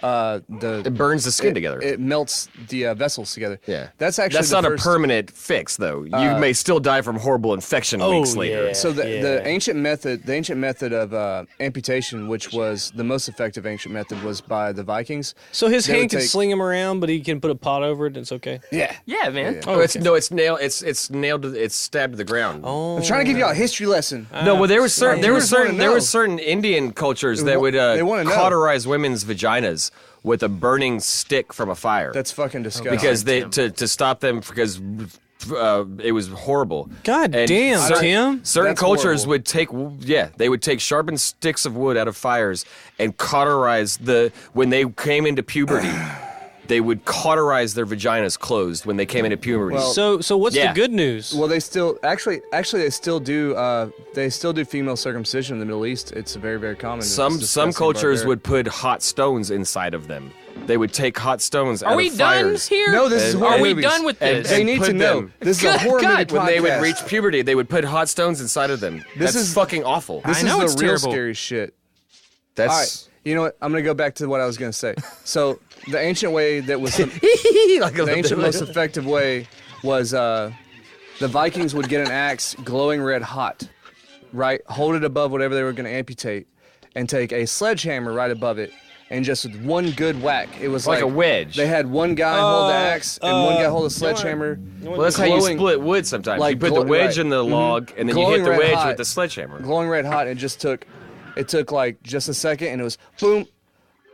The It burns the skin together. It melts the vessels together. Yeah, That's actually that's the not first, a permanent fix, though. You may still die from horrible infection weeks later. yeah. So the ancient method of amputation, which was the most effective ancient method, was by the Vikings. So his They would hand can take- sling him around, but he can put a pot over it. And it's okay. Yeah. Yeah, man. Oh, it's nailed. It's nailed. It's stabbed to the ground. Oh, I'm trying to give y'all a history lesson. No, well, there was certain viewers wanna there were know. certain Indian cultures that wa- would they wanna know. cauterize women's vaginas with a burning stick from a fire. That's fucking disgusting. because they to stop them because it was horrible. God And damn, certain- Tim. Certain That's cultures horrible. would they would take sharpened sticks of wood out of fires and cauterize when they came into puberty. They would cauterize their vaginas closed when they came into puberty. Well, So what's Yeah. the good news? well, they still actually they still do female circumcision in the Middle East. It's very, very common. It's some disgusting, cultures barbaric. would put hot stones inside of them. They would take hot stones out Are we of done fires. here? No, this is And- horror Are we movies. done with And- this? They and need put to know. them- This is a horror movie When they would podcast. reach puberty, they would put hot stones inside of them. This That's is- fucking awful. This I know is it's the real terrible. scary shit. That's All right, you know what? I'm gonna go back to what I was gonna say. So the ancient way that was like a the ancient most effective way was the Vikings would get an axe glowing red hot, right? Hold it above whatever they were going to amputate, and take a sledgehammer right above it, and just with one good whack, it was like a wedge. They had one guy hold the axe and one guy hold the sledgehammer. Well, that's how you glowing- split wood sometimes. like you put the wedge right. in the log, and then you Glowing hit the red wedge hot. with the sledgehammer. glowing red hot. And it took like just a second, and it was boom,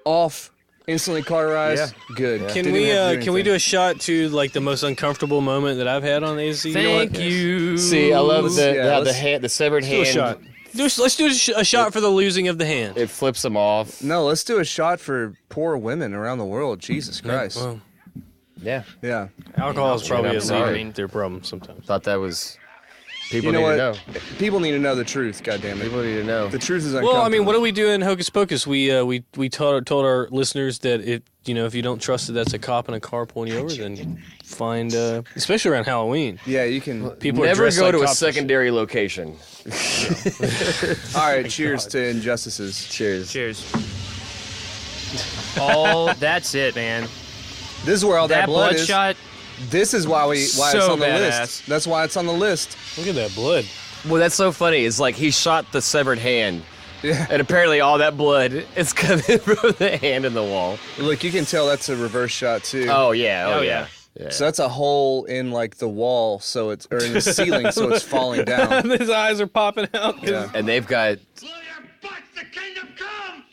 off, instantly cauterized. Yeah. Good. Can Didn't we even have to can we do anything. a shot to like the most uncomfortable moment that I've had on AC? Thank you. See, I love Yeah, the let's- hand, the severed Do a hand. shot. Let's do a shot for the losing of the hand. It flips them off. No, let's do a shot for poor women around the world. Jesus Christ. Well, Yeah, alcohol is probably I'm a sorry. their problem sometimes. thought that was. People You know need what? to know. People need to know the truth. God damn it. People need to know. The truth is uncomfortable. Well, I mean, what do we do in Hocus Pocus? We told our listeners that if you don't trust that that's a cop in a car pulling you over, then you find especially around Halloween. Yeah, you can. People are Never dressed go like to a cops and shit. secondary location. All right, cheers to injustices. Cheers. Cheers. That's it, man. This is where all that, blood is. bloodshot. This is why it's So on the badass. list. That's why it's on the list. Look at that blood. Well, that's so funny. It's like he shot the severed hand, Yeah. and apparently all that blood is coming from the hand in the wall. Look, you can tell that's a reverse shot too. Oh yeah. Oh, Oh, yeah. yeah. So that's a hole in like the wall, or in the ceiling, so it's falling down. His eyes are popping out. Yeah. And they've got Blow your butts, the kingdom come!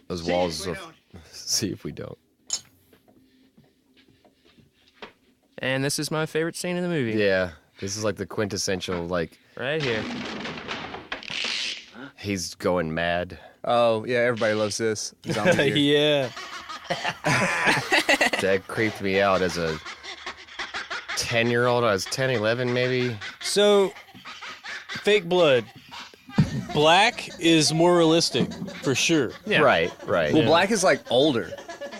those See walls. if we don't. See if we don't. And this is my favorite scene in the movie. Yeah. This is like the quintessential. Like Right here. he's going mad. Oh yeah, everybody loves this. Zombie gear. Yeah. That creeped me out as a 10-year-old. I was 10, 11 maybe. So, fake blood. Black is more realistic, for sure. Yeah. Right. Well, black is like older.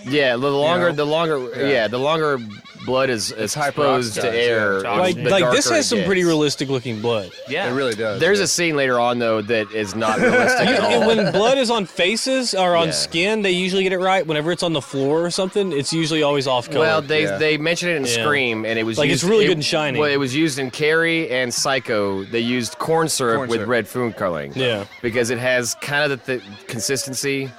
Yeah, the longer, know? the longer, Yeah. the longer blood is exposed to hyperoxidized, air. yeah. Like, the like this darker has it some pretty gets. realistic looking blood. Yeah. It really does. There's yeah. a scene later on though that is not realistic at all. When blood is on faces or on Yeah. skin, they usually get it right. Whenever it's on the floor or something, it's usually always off color. Well, they Yeah. they mentioned it in Yeah. Scream, and it was Like, used, it's really good and shiny. Well, it was used in Carrie and Psycho. They used corn syrup Corn with syrup. red food coloring. Yeah. because it has kind of the consistency.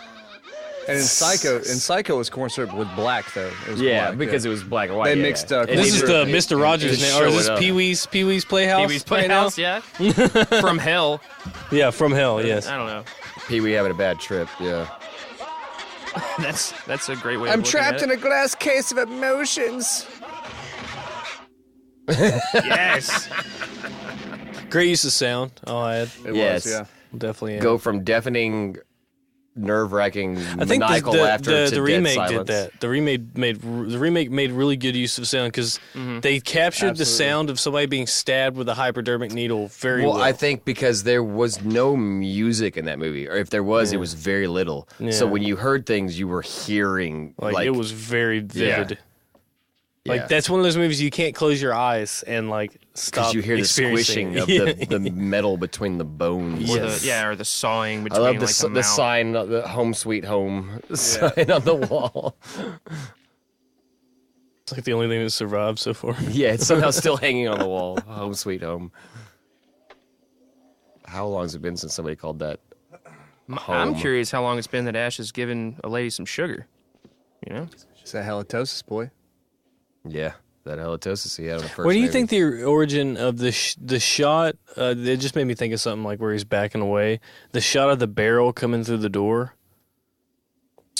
And in Psycho it was corn syrup with black though. It was Yeah, black, because it was black and white. They yeah. mixed, It This is didn't- the Mr. Rogers just name, or is show this it up. Pee-wee's Playhouse? Pee-wee's right now? Playhouse, yeah. From hell. Yeah, from hell. Yes. I don't know. Pee-wee having a bad trip. Yeah. That's a great way. I'm of trapped in a glass case of emotions. Yes. Great use of sound. I'll add. It Yes. was, yeah. Definitely. Add. Go from deafening nerve-wracking, I think maniacal laughter to the remake dead silence. did that. The remake made really good use of sound because they captured the sound of somebody being stabbed with a hypodermic needle very well. Well, I think because there was no music in that movie, or if there was, it was very little. So Yeah. when you heard things, you were hearing like it was very vivid. Like Yeah. that's one of those movies you can't close your eyes and like stop. because you hear the experiencing. squishing of the metal between the bones. Or the sawing I between love like the mouth. sign, the "Home Sweet Home" sign on the wall. It's like the only thing that survived so far. Yeah, it's somehow still hanging on the wall. "Home Sweet Home." How long has it been since somebody called that? I'm Home? curious how long it's been that Ash has given a lady some sugar. You know? It's that halitosis, boy. Yeah, that halitosis he had on the first. What do you movie. think the origin of the shot? It just made me think of something like where he's backing away. The shot of the barrel coming through the door.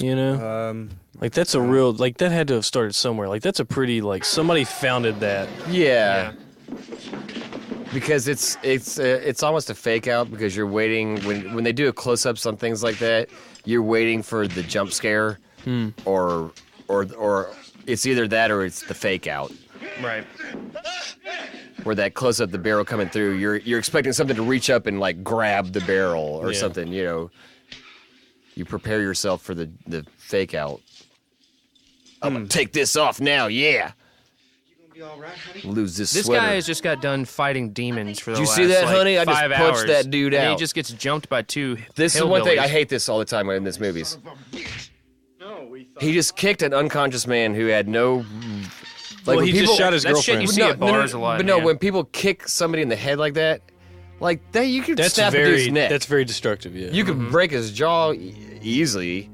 You know, like that's a real like that had to have started somewhere. Like that's a pretty like somebody founded that. Yeah. Because it's almost a fake out because you're waiting when they do a close ups on things like that, you're waiting for the jump scare or it's either that or it's the fake out. Right. Where that close up the barrel coming through, you're expecting something to reach up and like grab the barrel or something, you know. You prepare yourself for the fake out. I'm gonna take this off now, yeah. Lose this This sweater. guy has just got done fighting demons for the Did you last see that, like, honey? I just 5 punched hours. that dude And out. he just gets jumped by two This is one thing, hillbillies. I hate this all the time in these movies. He just kicked an unconscious man who had no... Well, when he just shot his that shit girlfriend. you see at bars a lot, But no, man. when people kick somebody in the head like that you could That's snap a very dude's neck. that's very destructive. Yeah. You could break his jaw easily.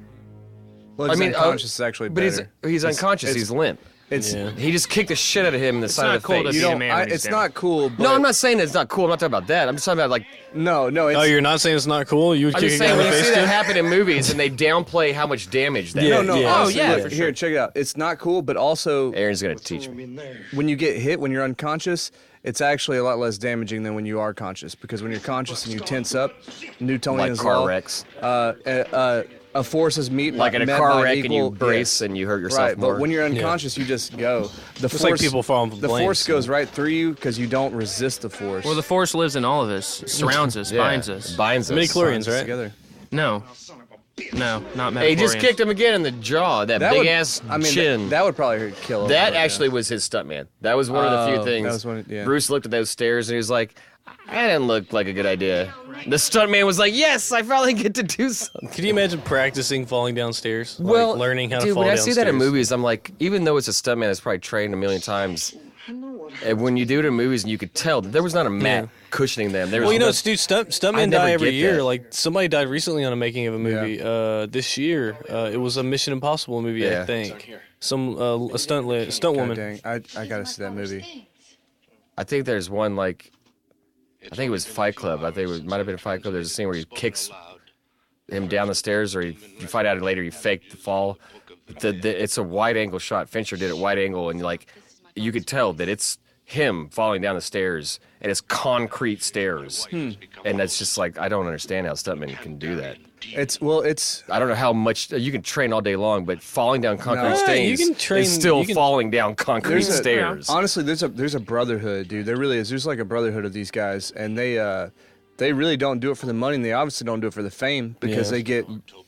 Well, I he's mean, unconscious is actually But better. he's unconscious. it's- He's limp. It's Yeah. He just kicked the shit out of him in the side not of the cool to face. be you a don't. man when he's It's down. not cool. But No, I'm not saying it's not cool. I'm not talking about that. I'm just talking about like No, it's, Oh, you're not saying it's not cool? You would I'm kick just a guy saying in when the you face see that too? happen in movies and they downplay how much damage that. Yeah. no. Yeah. Honestly, Oh, yeah, look, for here, sure. check it out. It's not cool, but also Aaron's gonna teach me. when you get hit when you're unconscious, it's actually a lot less damaging than when you are conscious. Because when you're conscious and you tense up, Newtonian's Like car law, wrecks. A forces meet Like in a met car by wreck equal, and you brace and you hurt yourself Right, more. but when you're unconscious, you just go. The It's like people falling from The planes, force so- goes right through you because you don't resist the force. Well, the force lives in all of us, surrounds us, binds us. Binds us. Midi-chlorians, right? together. No, not metaphorians. Hey, he just kicked him again in the jaw. That, That big would, ass I mean, chin. that would probably hurt, kill him. That but, actually was his stuntman. That was one of the few things. that was one- yeah. Bruce looked at those stairs and he was like, "That didn't look like a good idea." The stuntman was like, "Yes, I finally get to do something." Could you imagine practicing falling downstairs? Well, like learning how to dude, fall when I downstairs. see that in movies, I'm like, even though it's a stuntman that's probably trained a million times, and when you do it in movies, and you could tell that there was not a mat cushioning them. There was Well, you know, no- dude, I stuntmen never die every get year. that. Like somebody died recently on a making of a movie. This year, it was a Mission Impossible movie, Yeah. I think. Some a stunt God woman. dang, I gotta see that movie. I think there's one like, I think it was Fight Club. I think it might have been Fight Club. There's a scene where he kicks him down the stairs, or you find out later he faked the fall. It's a wide angle shot. Fincher did it wide angle, and like, you could tell that it's him falling down the stairs, and it's concrete stairs, and that's just like, I don't understand how stuntmen can do that. It's I don't know how much you can train all day long, but falling down concrete No. stairs You can train- is still you can- falling down concrete There's a- stairs. honestly there's a brotherhood, dude. There really is. There's like a brotherhood of these guys, and they really don't do it for the money, and they obviously don't do it for the fame because Yeah. they get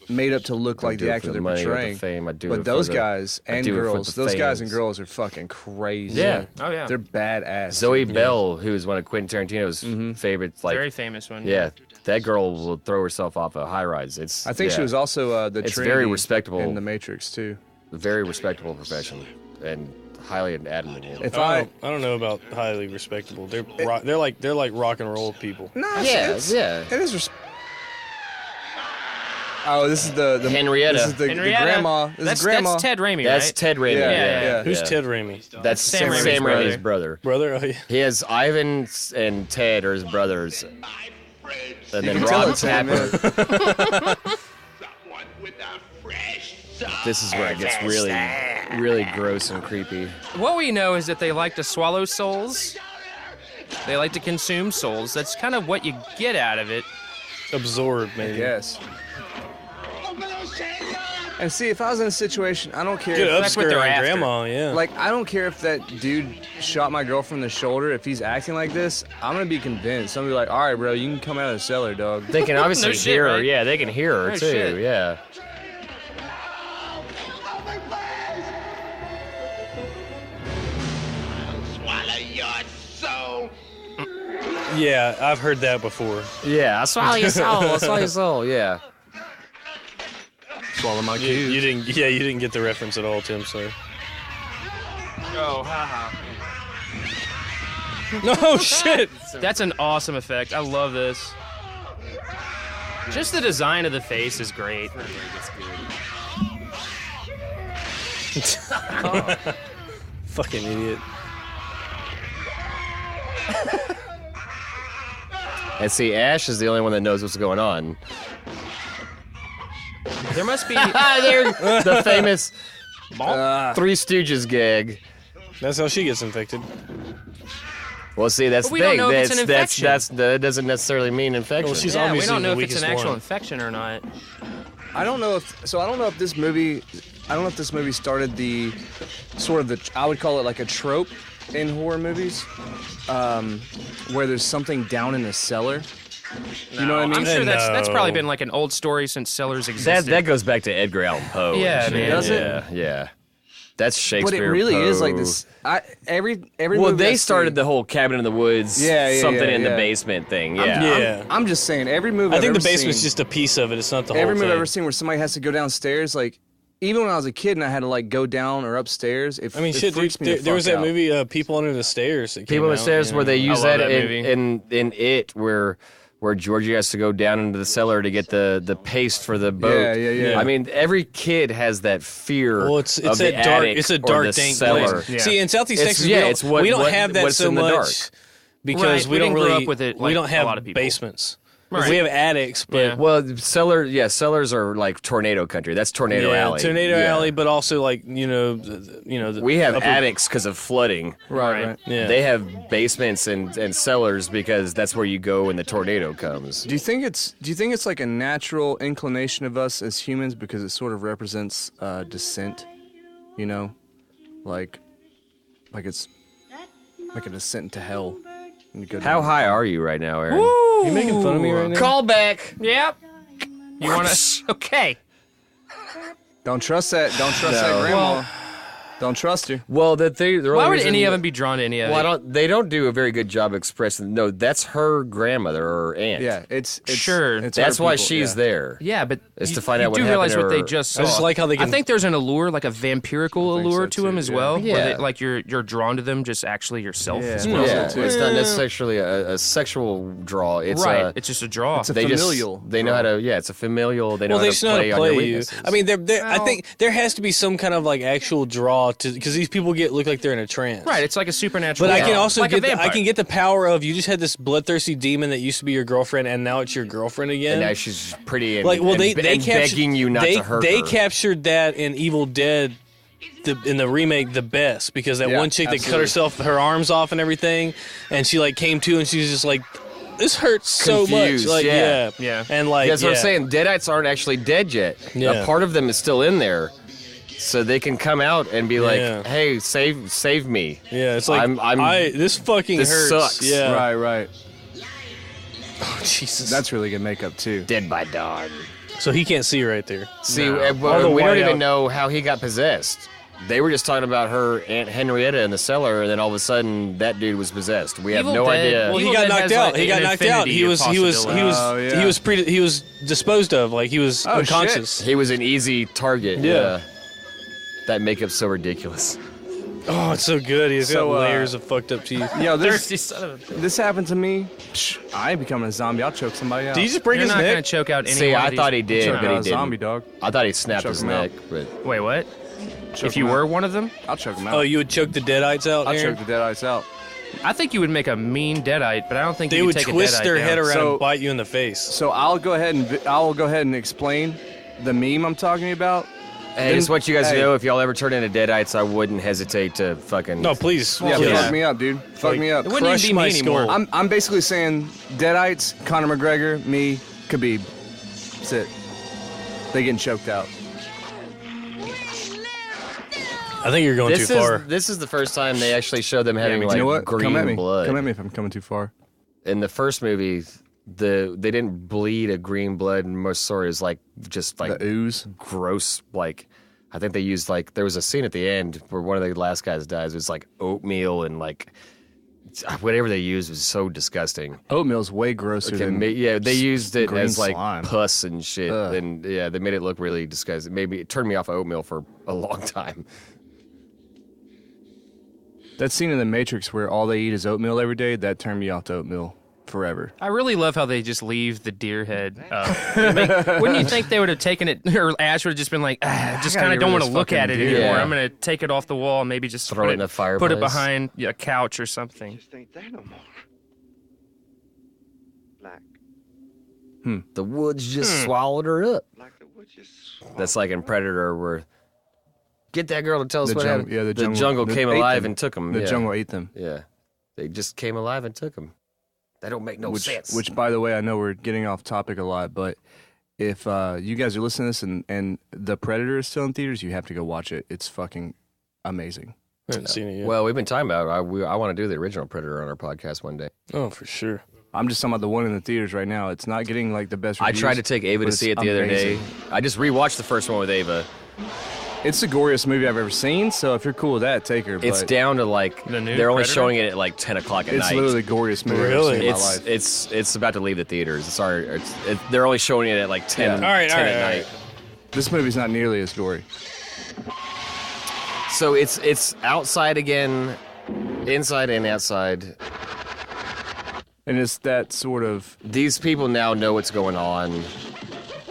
made up to look like do the it actor for the they're money or the portraying. fame. I do it But for those the- guys I and do it for girls, the those guys and fans. girls are fucking crazy. Yeah. Oh, yeah. They're badass. Zoe Bell, who is one of Quentin Tarantino's favorites, like Very famous one. yeah, that girl will throw herself off a high rise. It's I think she yeah, was also the It's Trinity very respectable. in the Matrix too. a very respectable profession and highly admirable. If I don't know about highly respectable. They're like rock and roll people. No, Yeah, it's, yeah. It is. Oh, this is the Henrietta. This is the Henrietta. grandma. This That's is grandma. That's Ted Raimi, That's right? Ted Raimi. Yeah, Yeah, Who's yeah. Ted Raimi? That's Sam Sam Raimi's Raimi's brother. Brother? Oh, yeah. He has Ivan and Ted are his brothers, and then can tell Rob it's him, Tapper. This is where it gets really, really gross and creepy. What we know is that they like to swallow souls. They like to consume souls. That's kind of what you get out of it. Absorb, maybe. Yes. And see, if I was in a situation, I don't care. Get if, That's what upskirt they're on after. grandma, yeah. Like, I don't care if that dude shot my girlfriend in the shoulder. If he's acting like this, I'm gonna be convinced. I'm gonna be like, all right, bro, you can come out of the cellar, dog. They can obviously No shit, hear her. right? Yeah, they can hear her No too. shit. Yeah. Swallow your soul. Yeah, I've heard that before. Yeah. I swallow your soul. I swallow your soul. Yeah. Swallow my You, cue. you didn't. Yeah, you didn't get the reference at all, Tim. So. Oh, haha. No shit. That's an awesome effect. I love this. Just the design of the face is great. Fucking idiot. And see, Ash is the only one that knows what's going on. There must be. The famous Three Stooges gag. That's how she gets infected. Well, see, that's But we the don't thing. know if it's an That doesn't necessarily mean infection. Well, she's Yeah, we obviously don't know the if it's an weakest actual one. infection or not. I don't know if this movie started the sort of the, I would call it like a trope in horror movies, where there's something down in the cellar. You know what I mean? I'm sure that's probably No. been like an old story since cellars existed. that goes back to Edgar Allan Poe. Yeah, and man. shit. Does it? Yeah, yeah. That's Shakespeare. But it really is like Poe. this. Every Well, movie they I started see- the whole cabin in the woods, Yeah, something in the yeah. basement thing. Yeah. Yeah. I'm just saying every movie I think I've the ever basement's seen, just a piece of it. It's not the whole every movie thing. I've ever seen where somebody has to go downstairs. Like even when I was a kid and I had to like go down or upstairs. I mean, it shit, dude. freaks me the There was fuck that out. movie, People Under the Stairs. That came People on the out, stairs you where know. they use love that, that movie. in It, where Georgie has to go down into the cellar to get the paste for the boat. Yeah. I mean, every kid has that fear. Well, it's of the that dark. attic It's a or dark, the dank cellar. place. See, in Southeast It's- Texas, yeah, we don't, it's what- we don't what- have that what's so in the much dark. because Right, we we don't didn't grow really up with it we like don't have a lot of people. basements. Right. We have attics, but Yeah. Well, cellars are like tornado country. That's tornado yeah, alley. tornado Yeah. alley, but also like We have upper- attics because of flooding. Right. Yeah. They have basements and cellars because that's where you go when the tornado comes. Do you think it's like a natural inclination of us as humans because it sort of represents descent? You know, like it's like a descent into hell. When you go How down. high are you right now, Aaron? you making fun of me right now? Call back. Yep. You want to? Okay. Don't trust that. Don't trust No. that grandma. Don't trust her. Well, they're Why only would reason- any of them be drawn to any of Well, it? they don't do a very good job expressing. No, that's her grandmother or aunt. Yeah, it's Sure. It's That's her why people, she's yeah. there. Yeah, but Is you, to find you out what do happened realize to what they her. just saw. I just like how they I can- think there's an allure, like a vampirical think allure so, to too, them as yeah. well. Yeah. Where they, like you're drawn to them just actually yourself. Yeah. as Yeah. well. Yeah, too. it's not necessarily a sexual draw. It's Right. a, It's just a draw. It's a they familial Just, they know how to. Yeah, it's a familial. They know Well, how they to just know how play to on your play you. weaknesses. I mean, I think there has to be some kind of like actual draw to because these people look like they're in a trance. Right. It's like a supernatural. But I can draw. also like a get I vampire. can get the power of you just had this bloodthirsty demon that used to be your girlfriend and now it's your girlfriend again. and now she's pretty and, like well they and captured begging you not they, to hurt they her. captured that in Evil Dead in the remake the best because that Yeah, one chick that cut absolutely. her arms off and everything and she like came to and she was just like this hurts so much Confused, like yeah. Yeah. and like That's what I'm yeah. saying. Deadites aren't actually dead yet. Yeah. A part of them is still in there, so they can come out and be like, Yeah. "Hey, save me." Yeah, it's like this fucking this hurts. sucks. Yeah. Right. Oh, Jesus. That's really good makeup too. Dead by dawn. so he can't see right there. See, All the we don't white even out- know how he got possessed. They were just talking about her Aunt Henrietta in the cellar, and then all of a sudden, that dude was possessed. We have Evil no Dead- idea. Well, he Evil got Dead knocked has, out. like, He got an knocked out. infinity of possibilities. Oh, yeah. he was disposed of. Like he was Oh, unconscious. He was an easy target. Yeah. That makeup's so ridiculous. Oh, it's so good. He's So, got layers of fucked up teeth. Yo, Thirsty son of a. this happened to me. Psh, I ain't becoming a zombie. I'll choke somebody out. Did you just break You're his not gonna neck? choke out any See, one I of these. thought he did, Choke but out he a didn't. zombie dog. I thought he snapped Choke his him out. neck, but Wait, what? Choke If you him were out. one of them, I'll choke him out. Oh, you would choke the deadites out, I'll Aaron? choke the deadites out. I think you would make a mean deadite, but I don't think They you would take twist a deadite their down. head around So- and bite you in the face. So I'll go ahead and explain the meme I'm talking about. hey, just want you guys to Hey. know, if y'all ever turn into deadites, I wouldn't hesitate to fucking. No, please. Yeah, please. fuck me up, dude. Fuck me up. It wouldn't Crush even be my me anymore. skull. I'm basically saying deadites, Conor McGregor, me, Khabib. That's it. They getting choked out. I think you're going too far. This is the first time they actually show them having You know what? green Come at me. blood. Come at me if I'm coming too far. In the first movie, they didn't bleed a green blood. And most stories just The ooze. gross. Like I think they used there was a scene at the end where one of the last guys dies. It was like oatmeal and whatever they used was so disgusting. Oatmeal's way grosser than They used it green as slime. pus and shit, Ugh. and they made it look really disgusting. Maybe it turned me off of oatmeal for a long time. that scene in The Matrix where all they eat is oatmeal every day. That turned me off to oatmeal forever. I really love how they just leave the deer head up. Wouldn't you think they would have taken it, or Ash would have just been like, just kind gotta of get don't rid want of to this look at it fucking deer. anymore. Yeah. I'm going to take it off the wall and maybe just Throw it in the put fireplace. it behind a couch or something. Just ain't there no more. Black. The woods just swallowed her up. Like the wood just. That's like in Predator, where get that girl to tell us The what jungle- happened. yeah, the the jungle- jungle the- came ate alive them. and took them. The yeah. jungle ate them. Yeah, they just came alive and took them. That don't make no sense. Which, by the way, I know we're getting off topic a lot, but if you guys are listening to this and The Predator is still in theaters, you have to go watch it. It's fucking amazing. I haven't seen it yet. Well, we've been talking about. I want to do the original Predator on our podcast one day. Oh, for sure. I'm just talking about the one in the theaters right now. It's not getting the best I reviews. tried to take Ava but to see it it's the other day. amazing. I just rewatched the first one with Ava. It's the goriest movie I've ever seen, so if you're cool with that, take her. It's but down to The new they're only Predator? showing it at 10 o'clock at It's night. literally the goriest movie I've ever Really? seen in my life. It's about to leave the theaters. They're only showing it at 10, Yeah. 10 All right, at all night. right. This movie's not nearly as gory. So it's outside again, inside and outside. And it's that sort of... These people now know what's going on.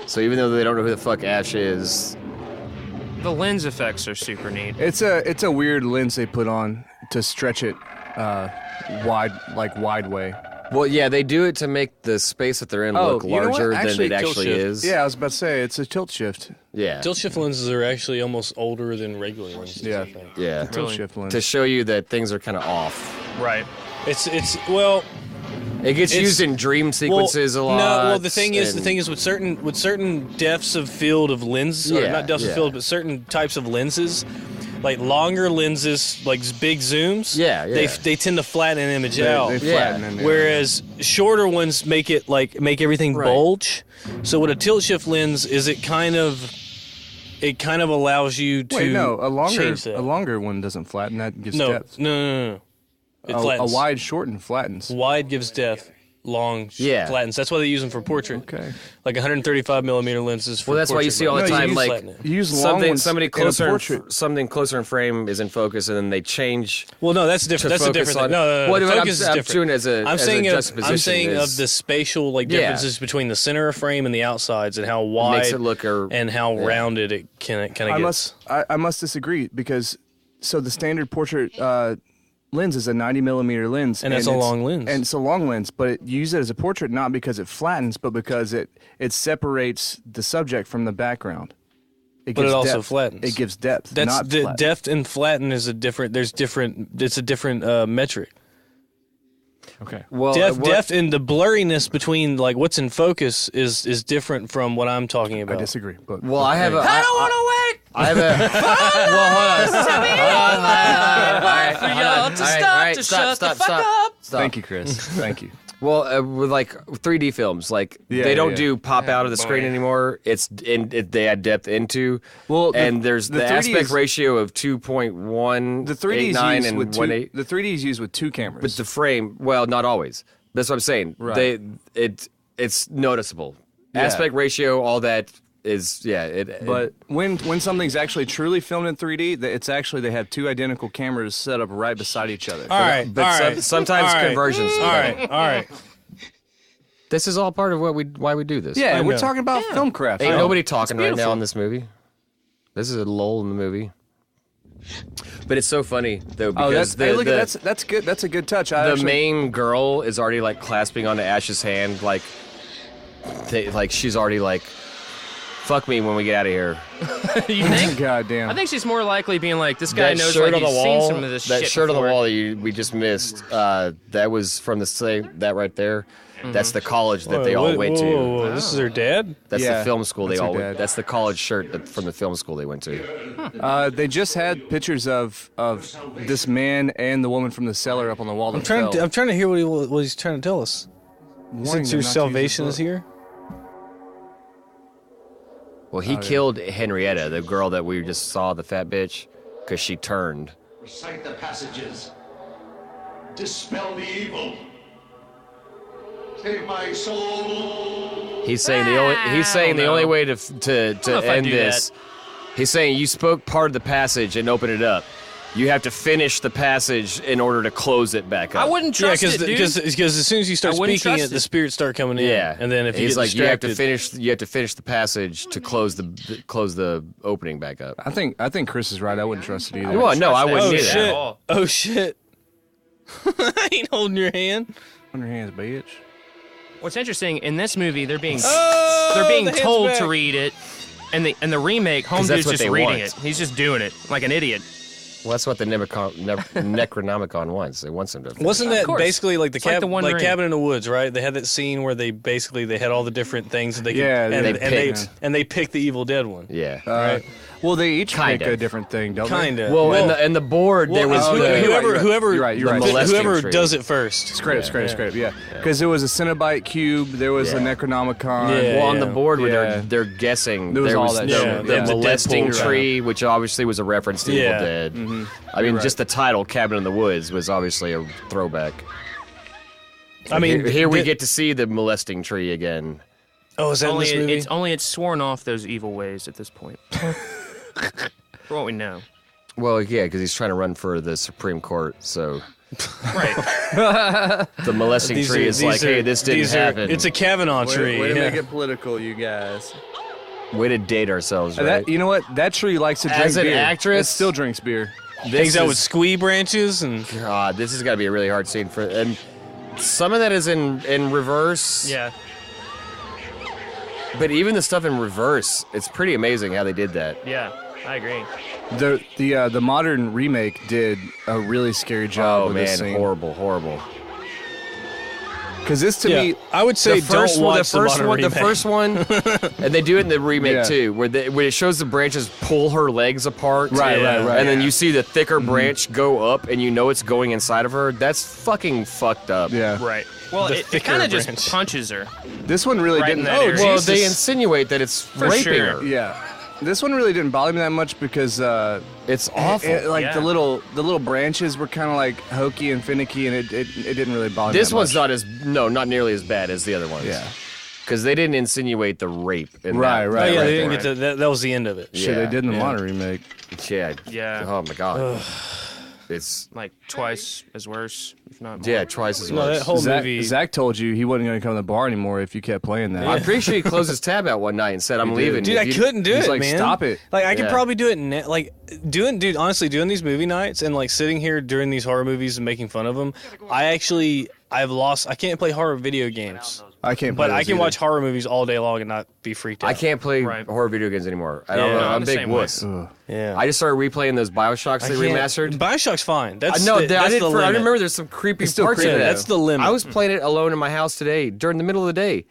So even though they don't know who the fuck Ash is, The lens effects are super neat. It's a weird lens they put on to stretch it wide way. well, yeah, they do it to make the space that they're in look you know what? larger than Actually, it tilt actually shift. is. Yeah, I was about to say, it's a tilt shift. Yeah. Tilt shift lenses are actually almost older than regular lenses. Yeah. I think. Yeah. Tilt Really? shift lens. To show you that things are kind of off. Right. It's well. It gets It's- used in dream sequences a lot. No, well the thing is and- with certain depths of field of lens, or Yeah, not depths yeah. of field, but certain types of lenses, like longer lenses, like big zooms. Yeah, yeah. They tend to flatten an image out. They flatten in there. Whereas shorter ones make everything Right. bulge. So what a tilt shift lens is, it kind of allows you to Wait, no, change that. a longer one doesn't flatten. That gives no, depth. no. It A flattens. wide shortened flattens. Wide gives depth. Long Yeah. flattens. That's why they use them for portrait. Okay. Like 135 millimeter lenses for Well, that's why you portrait see all the mode. No, you time, use- like flatten it. You use long ones somebody in a closer, portrait. something closer in frame is in focus, and then they change. Well, no, that's different. to That's a focus different thing. on- No, What the I'm- focus is I'm different. doing as a- I'm as a saying juxtaposition of is- the spatial Yeah. differences between the center of frame and the outsides, and how wide Makes it look and how rounded it kind of gets. I must disagree because the standard portrait lens is a 90 millimeter lens, And it's a long lens. and it's a long lens. But you use it as a portrait not because it flattens, but because it separates the subject from the background. But gives it also depth. flattens. It gives depth. That's not the flatten. depth and flatten is a different. There's different. It's a different metric. Okay. Well, Depth and the blurriness between what's in focus is different from what I'm talking I about. disagree. But Well, I have a. I don't want to wait I have a. Well, hold on. for y'all to stop, to shut the fuck up. thank you, Chris. Thank you. Well, with 3D films, Yeah, they don't yeah. do pop out of the screen anymore. They add depth into. Well, and there's the 3D aspect is- ratio of 2.1, The 3D is 89 used and with 1.8. the 3D is used with two cameras. But the frame, well, not always. That's what I'm saying. Right. It's noticeable. Yeah. Aspect ratio, all that is But when something's actually truly filmed in 3D, it's actually they have two identical cameras set up right beside each other. All right, but all right. sometimes All right. conversions. All right, all right. This is all part of why we do this. Yeah, I we're know. talking about film craft. Ain't right? nobody talking right now in this movie. This is a lull in the movie. But it's so funny though Oh, because that's good. That's a good touch. the main girl is already clasping onto Ash's hand, she's already Fuck me when we get out of here. You think? God damn. I think she's more likely being like, this guy That knows shirt like on he's the seen wall, some of this that shit shirt on the before. wall that we just missed, that was from the same, that right there. That's the college that they all went to. Whoa. This is her dad? That's Yeah, the film school they that's her all dad. went. That's the college shirt from the film school they went to. They just had pictures of this man and the woman from the cellar up on the wall. I'm trying to hear what he's trying to tell us. Warning Since them your not to use salvation the is here? Well, he killed Henrietta, the girl that we just saw, the fat bitch, because she turned. Recite the passages. Dispel the evil. Save my soul. He's saying the only way to know if I end do this. He's saying you spoke part of the passage and open it up. You have to finish the passage in order to close it back up. I wouldn't trust it, dude. because as soon as you start I wouldn't speaking trust it, the it. spirits start coming in. Yeah, And then if you he's get like, distracted, you have to finish the passage to close the opening back up. I think Chris is right. I wouldn't trust it either. Well, no, I wouldn't oh either. shit! all. Oh shit! I ain't holding your hand. On your hands, bitch. What's interesting in this movie, they're being Oh, they're being the hand's told back. to read it, and the remake, home 'Cause that's dude's what just they reading want. it. He's just doing it like an idiot. Well, that's what the Necronomicon wants. They want them to. Wasn't that course. basically like the It's like the One Ring. cabin in the woods, right? They had that scene where they had all the different things that they could, Yeah, and they picked the Evil Dead one. Yeah. Right. Well, they each Kind pick of. a different thing, don't Kind they? of. Well, and the board there was it's the, whoever You're right. the molesting whoever tree. does it first. It's great. Yeah. Because there was a Cenobite cube. There was a Yeah. Necronomicon. Yeah. Well, on the board where Yeah. they're guessing, There was all that the, shit. the Yeah. molesting The Deadpool. tree, which obviously was a reference to Yeah. Evil Dead. Mm-hmm. I mean, You're just the title, Cabin in the Woods, was obviously a throwback. I mean, Here we get to see the molesting tree again. Oh, is that in this movie? It's sworn off those evil ways at this point. For what we know. Well, yeah, because he's trying to run for the Supreme Court, so Right. the molesting tree is like, hey, this didn't happen. It's a Kavanaugh tree. Way to yeah. make it political, you guys. Way to date ourselves, right? That, you know what? That tree likes to drink As an beer. actress- It still drinks beer. Hangs This out is- with squee branches and God, this has got to be a really hard scene for, and some of that is in reverse. Yeah. But even the stuff in reverse, it's pretty amazing how they did that. Yeah. I agree. The modern remake did a really scary job Oh with man, this scene. horrible. Because this to me, I would say The first don't one, watch the first one, and they do it in the remake Yeah. too, where it shows the branches pull her legs apart, Right, right. and then you see the thicker branch go up, and you know it's going inside of her. That's fucking fucked up. yeah. Right. Well, The it thicker kind of just branch. punches her. This one really Right in didn't. that area. Well, Jesus. they insinuate that it's raping sure. her. Yeah. This one really didn't bother me that much because It's awful. like the Yeah. little branches were kind of like hokey and finicky, and it didn't really bother me. This that one's much. not nearly as bad as the other ones. Yeah. Because they didn't insinuate the rape. In Right, that, right, Oh yeah, right, they didn't right. get to that was the end of it. Shit, they did in the Yeah. modern remake. Yeah. Yeah. Oh my god. It's Like twice as worse, if not more. yeah, twice as No, worse. that whole movie. Zach told you he wasn't going to come to the bar anymore if you kept playing that. I'm pretty sure he closed his tab out one night and said, "I'm He leaving." did. Dude, If I you- couldn't do he's it, like, man. stop it. Like, I could Yeah. probably do it. Doing these movie nights and like sitting here during these horror movies and making fun of them. I can't play horror video games, I can't. Play but I those can either. watch horror movies all day long and not be freaked out. I can't play Right. horror video games anymore. I don't Yeah, know. no, I'm I'm a the big same way. wuss. Yeah, I just started replaying those Bioshocks they remastered. Bioshock's fine. I That's know. the, that's the I limit. remember there's some creepy It's still parts creepy. of that. That's the limit. I was playing it alone in my house today during the middle of the day.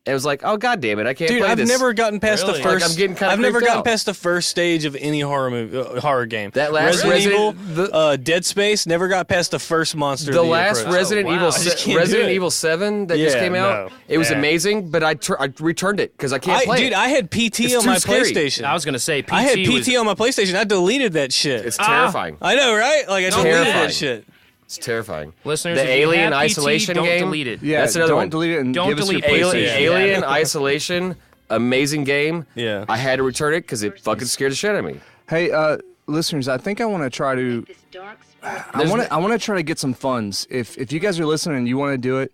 And it was like, oh god damn it, I can't Dude, play I've this. never gotten past Really? the first. Like, I'm getting kinda I've never creeped gotten out. past the first stage of any horror game. That last Resident Resident- Evil, Dead Space, never got past the first monster. The that you last approach. Resident wow. Evil, I just can't do Resident it. Evil 7 that just Yeah, came out, no. it was Yeah. amazing, but I returned it because I can't play Dude, it. I had PT It's on too my scary. PlayStation. I was gonna say PT I had PT was, on my PlayStation. I deleted that shit. It's terrifying. I know, right? Like I deleted Terrifying. that shit. It's terrifying. listeners. The if you Alien have PT, Isolation don't game? delete it. Yeah, That's another don't one. delete it and Don't give us your delete it. Alien, PlayStation. Alien Isolation, amazing game. Yeah. I had to return it because it fucking scared the shit out of me. Hey, listeners, I think I want to try to. I want to try to get some funds. If you guys are listening and you want to do it,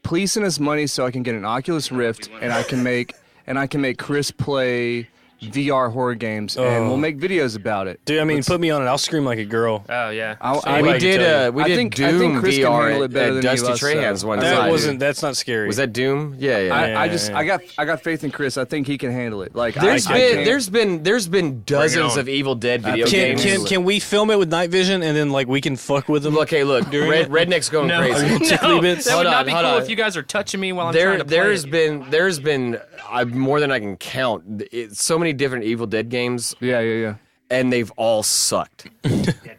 please send us money so I can get an Oculus Rift and I can make Chris play VR horror games, and we'll make videos about it. Dude, I mean, put me on it. I'll scream like a girl. Oh yeah. We did I think Doom Chris can handle VR it better at than Dusty you, us, Trahan's so. one That time. wasn't. That's not scary. Was that Doom? Yeah. I got faith in Chris. I think he can handle it. Like There's I been dozens on. of Evil Dead video Can games. can we film it with night vision and then like we can fuck with them? Okay, look, Redneck's going crazy. Tickly bits? That would Hold not on, be hold cool on. if you guys are touching me while I'm trying to play. There's been more than I can count. So many different Evil Dead games, yeah. and they've all sucked.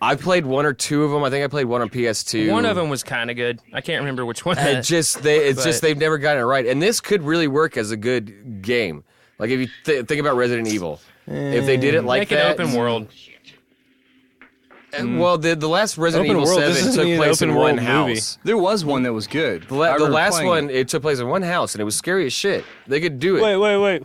I played one or two of them. I think I played one on PS2. One of them was kind of good. I can't remember which one. It's just they've never gotten it right. And this could really work as a good game. Like if you think about Resident Evil, if they did it like Make that, an open world. Well, the last Resident Open Evil world, this 7 isn't took an place in open one world movie. house. There was one that was good. The I remember last playing one, it. it took place in one house, and it was scary as shit. They could do it. Wait.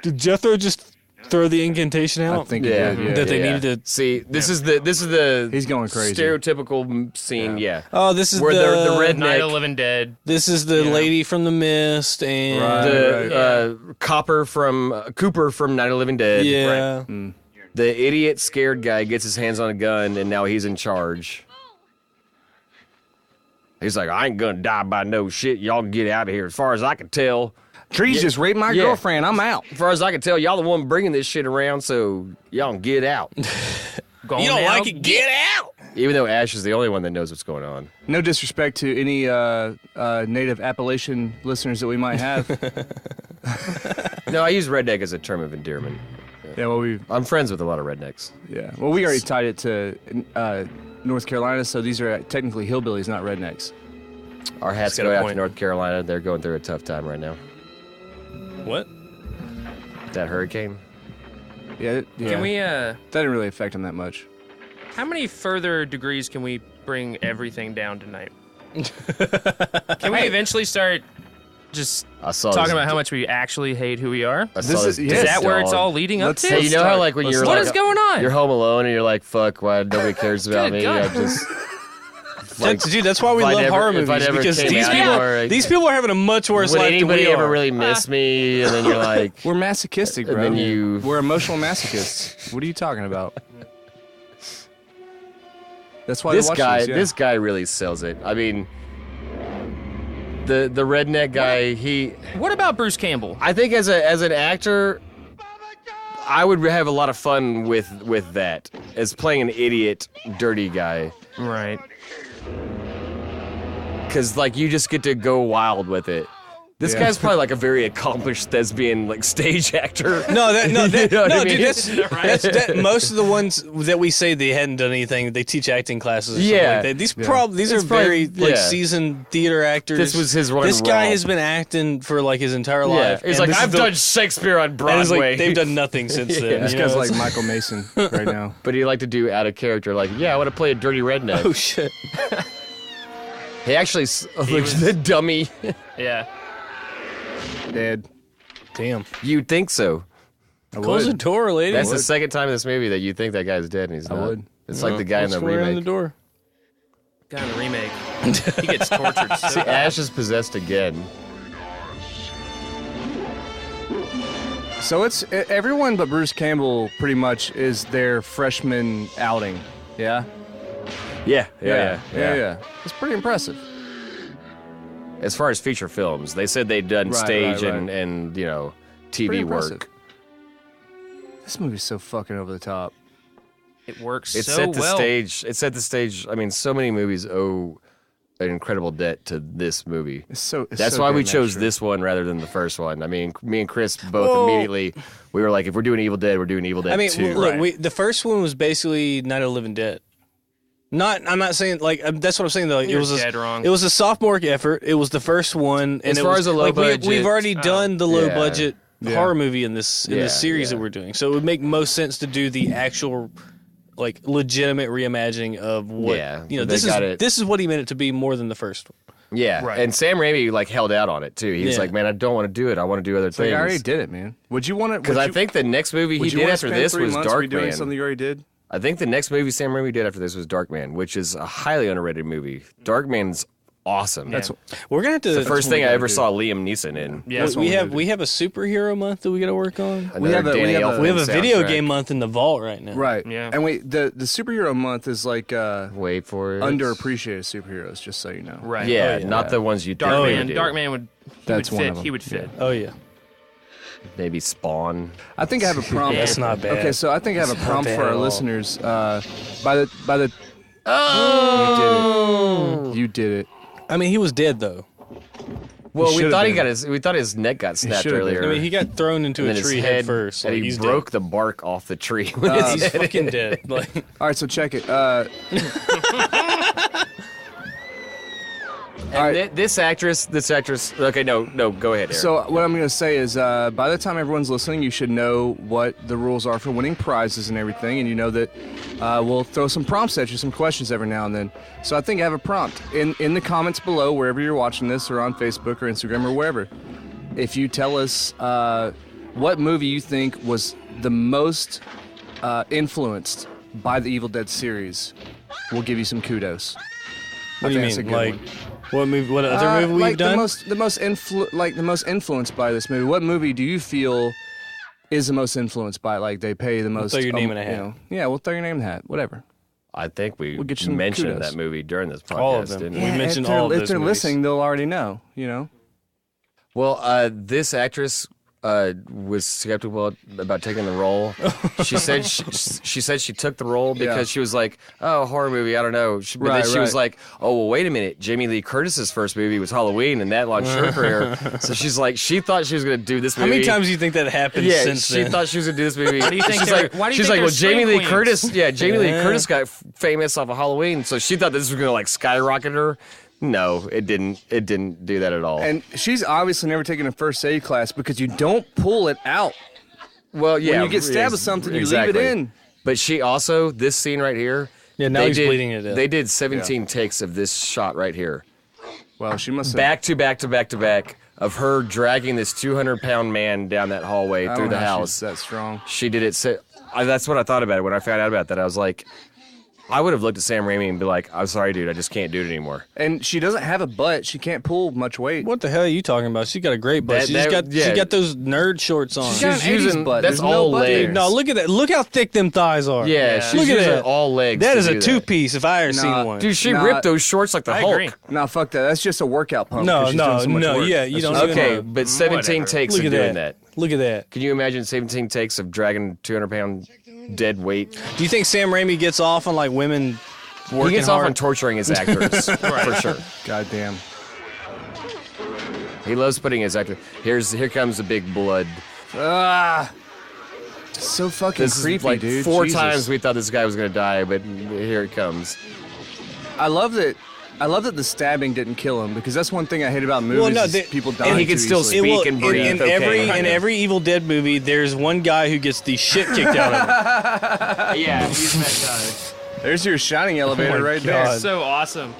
Did Jethro just throw the incantation out? I think he Yeah. did. Yeah. That they needed to. See, this is the He's going crazy. stereotypical scene. Yeah. Oh, this is Where the redneck, Night of the Living Dead. This is the lady from the mist and the Cooper from Night of the Living Dead. yeah. The idiot scared guy gets his hands on a gun, and now he's in charge. He's like, I ain't gonna die by no shit. Y'all get out of here. As far as I can tell, Trees just raped my girlfriend. I'm out. as far as I can tell, y'all the one bringing this shit around, so y'all can get out. Gone You don't now. like it? Get out! Even though Ash is the only one that knows what's going on. No disrespect to any native Appalachian listeners that we might have. No, I use redneck as a term of endearment. Yeah, well, I'm friends with a lot of rednecks. we already tied it to North Carolina, so these are technically hillbillies, not rednecks. Our hats got go a out to point. North Carolina. They're going through a tough time right now. What? That hurricane. Yeah. Can we? That didn't really affect them that much. How many further degrees can we bring everything down tonight? Can we eventually start just I saw talking this- about how much we actually hate who we are? I saw This this is- Is yes, that where it's dog. all leading up Let's- to? Hey, you know how like when you're What like is going on? you're home alone and you're like, fuck, why nobody cares about Good me? God. I just like, Dude, that's why we if I love never- horror if I movies never because came these out people, anymore, like- these people are having a much worse would life than anybody we ever are. really miss me? And then you're like, We're masochistic, bro. then you- We're emotional masochists. What are you talking about? That's why this they watch guy, these, yeah. this guy really sells it. I mean, the redneck guy, What about Bruce Campbell? I think as an actor, I would have a lot of fun with that as playing an idiot, dirty guy. Right. Because like you just get to go wild with it. This Yeah. guy's probably like a very accomplished thespian, like stage actor. No, You know what I dude, mean? that's most of the ones that we say they hadn't done anything. They teach acting classes. Or something Yeah. like that. These It's are probably- very like yeah. seasoned theater actors. This was his one This guy role. has been acting for like his entire Yeah, life. he's and like, this is I've the- done Shakespeare on And Broadway. it's like they've done nothing since then. This you guy's know? like It's- Michael Mason right now. But he liked to do out of character, like, yeah, I want to play a dirty redneck. Oh shit! He actually looks the dummy. Yeah. Dead. Damn. You'd think so. I Close the would. door, lady. That's the second time in this movie that you think that guy's dead and he's not. would. It's like the guy in the Square in the remake. door. Guy in the remake. He gets tortured. So See, Ash is possessed again. So it's everyone but Bruce Campbell pretty much is their freshman outing. Yeah. Yeah. It's pretty impressive. As far as feature films, they said they'd done Right, stage right. and Pretty TV impressive. work. This movie's so fucking over the top. it works It so set the well. stage. It set the stage. I mean, so many movies owe an incredible debt to this movie. It's That's so why we damn chose extra. this one rather than the first one. I mean, me and Chris both immediately, we were like, if we're doing Evil Dead, we're doing Evil Dead I mean, 2. look, the first one was basically Night of the Living Dead. I'm not saying like that's what I'm saying though. Like, You're it was dead wrong. It was a sophomore effort. It was the first one, and As it far was, as a low like, budget- we've already done the low Yeah. budget horror movie in this series yeah. that we're doing. So it would make most sense to do the actual like legitimate reimagining of what Yeah, you know. they got it. This is what he meant it to be more than the first one. Yeah, Right. and Sam Raimi like held out on it too. He was Yeah. like, "Man, I don't want to do it. I want to do other It's like, I already things." did it, man. Would you want to? Because I think the next movie he would you did wanna after spend this 3 was months redoing Darkman. something you already did. I think the next movie Sam Raimi did after this was Darkman, which is a highly underrated movie. Darkman's awesome. That's We're gonna have to. the first thing I ever do. saw Liam Neeson in. Yeah. we have a superhero month that we got to work on. Another have a- we Danny have a- Elfman We have a video soundtrack. game month in the vault right now. Right. Yeah. And wait, the superhero month is like Wait for it. underappreciated superheroes, just so you know. Right. Yeah, Oh, yeah. not the ones you think they would Darkman. do. Darkman would. That's would one fit. of them. He would fit. Oh yeah. Maybe Spawn. I think I have a prompt. That's not bad. Okay, so I think I have a That's not prompt bad for our at all. listeners. By the Oh, you did it. I mean, he was dead though. well, we should've thought been. we thought his neck got snapped should've been. earlier. I mean, he got thrown into and a then his tree head head first. and Like, he he's broke dead. the bark off the tree. He's fucking dead. Like, All right, so check it. And this actress. Okay, no, go ahead, Eric. So what I'm gonna say is, by the time everyone's listening, you should know what the rules are for winning prizes and everything, and you know that we'll throw some prompts at you, some questions every now and then. So I think I have a prompt in the comments below, wherever you're watching this, or on Facebook or Instagram or wherever. If you tell us what movie you think was the most influenced by the Evil Dead series, we'll give you some kudos. what do you think that's a mean? good Like, one. what movie? What other movie we've like done? the most influenced by this movie. What movie do you feel is the most influenced by? Like they pay the most. throw your name in a hat. You know, yeah, we'll throw your name in the hat. Whatever. I think we We'll get you some mentioned kudos. that movie during this podcast, All of them. didn't We we? mentioned if they're, all of if those they're movies. listening, they'll already know. You know. Well, this actress was skeptical about taking the role. She said she took the role because Yeah. she was like, "Oh, horror movie, I don't know." But then she was right. like, "Oh, well, wait a minute. Jamie Lee Curtis's first movie was Halloween, and that launched her career." So she's like, she thought she was gonna do this How movie. many times do you think that happened Yeah, since she then? thought she was gonna do this movie. Why do you think she's they're- like, why do you she's think like, well, they're Jamie Lee scream Curtis. queens? Yeah, Jamie Lee Yeah. Curtis got famous off of Halloween, so she thought this was gonna like skyrocket her. No, it didn't. It didn't do that at all. And she's obviously never taken a first aid class because you don't pull it out. well, yeah, When you get stabbed with something, you leave it in. But she also, this scene right here. Yeah, now they he's did- bleeding to death. They did 17 takes of this shot right here, Well, she must have. back to back to back to back, of her dragging this 200-pound man down that hallway I don't through the know how house. she's that strong. She did it. That's what I thought about it when I found out about that. I was like, I would have looked at Sam Raimi and be like, "I'm sorry, dude, I just can't do it anymore." And she doesn't have a butt. She can't pull much weight. What the hell are you talking about? She got a great butt. That- She just that- she yeah. got those nerd shorts on. She's got an 80s using butt. that's There's no all butt legs. there. No, look at that. Look how thick them thighs are. Yeah, she's Look at using that. all legs. That to is do a two-piece if I ever Nah. seen one. Dude, she Nah. ripped those shorts like the I Hulk. agree. No, fuck that. That's just a workout pump. No, 'cause she's doing so much work. yeah, you That's don't just- even Okay, know. but 17 Whatever. takes Look of at doing that. that. Look at that. Can you imagine 17 takes of dragging 200-pound dead weight? Do you think Sam Raimi gets off on like women working He gets hard? off on torturing his actors, for sure. Goddamn. He loves putting his actor. Here comes the big blood. Ah. So fucking This creepy, is like dude. 4 Jesus. times we thought this guy was gonna die, but here it comes. I love that. I love that the stabbing didn't kill him because that's one thing I hate about movies. no, is they- people and dying he can too still easily. speak Well, and breathe. in Okay. every Evil Dead movie, there's one guy who gets the shit kicked out of him. Yeah, he's that There's your shining elevator right there. God. So awesome.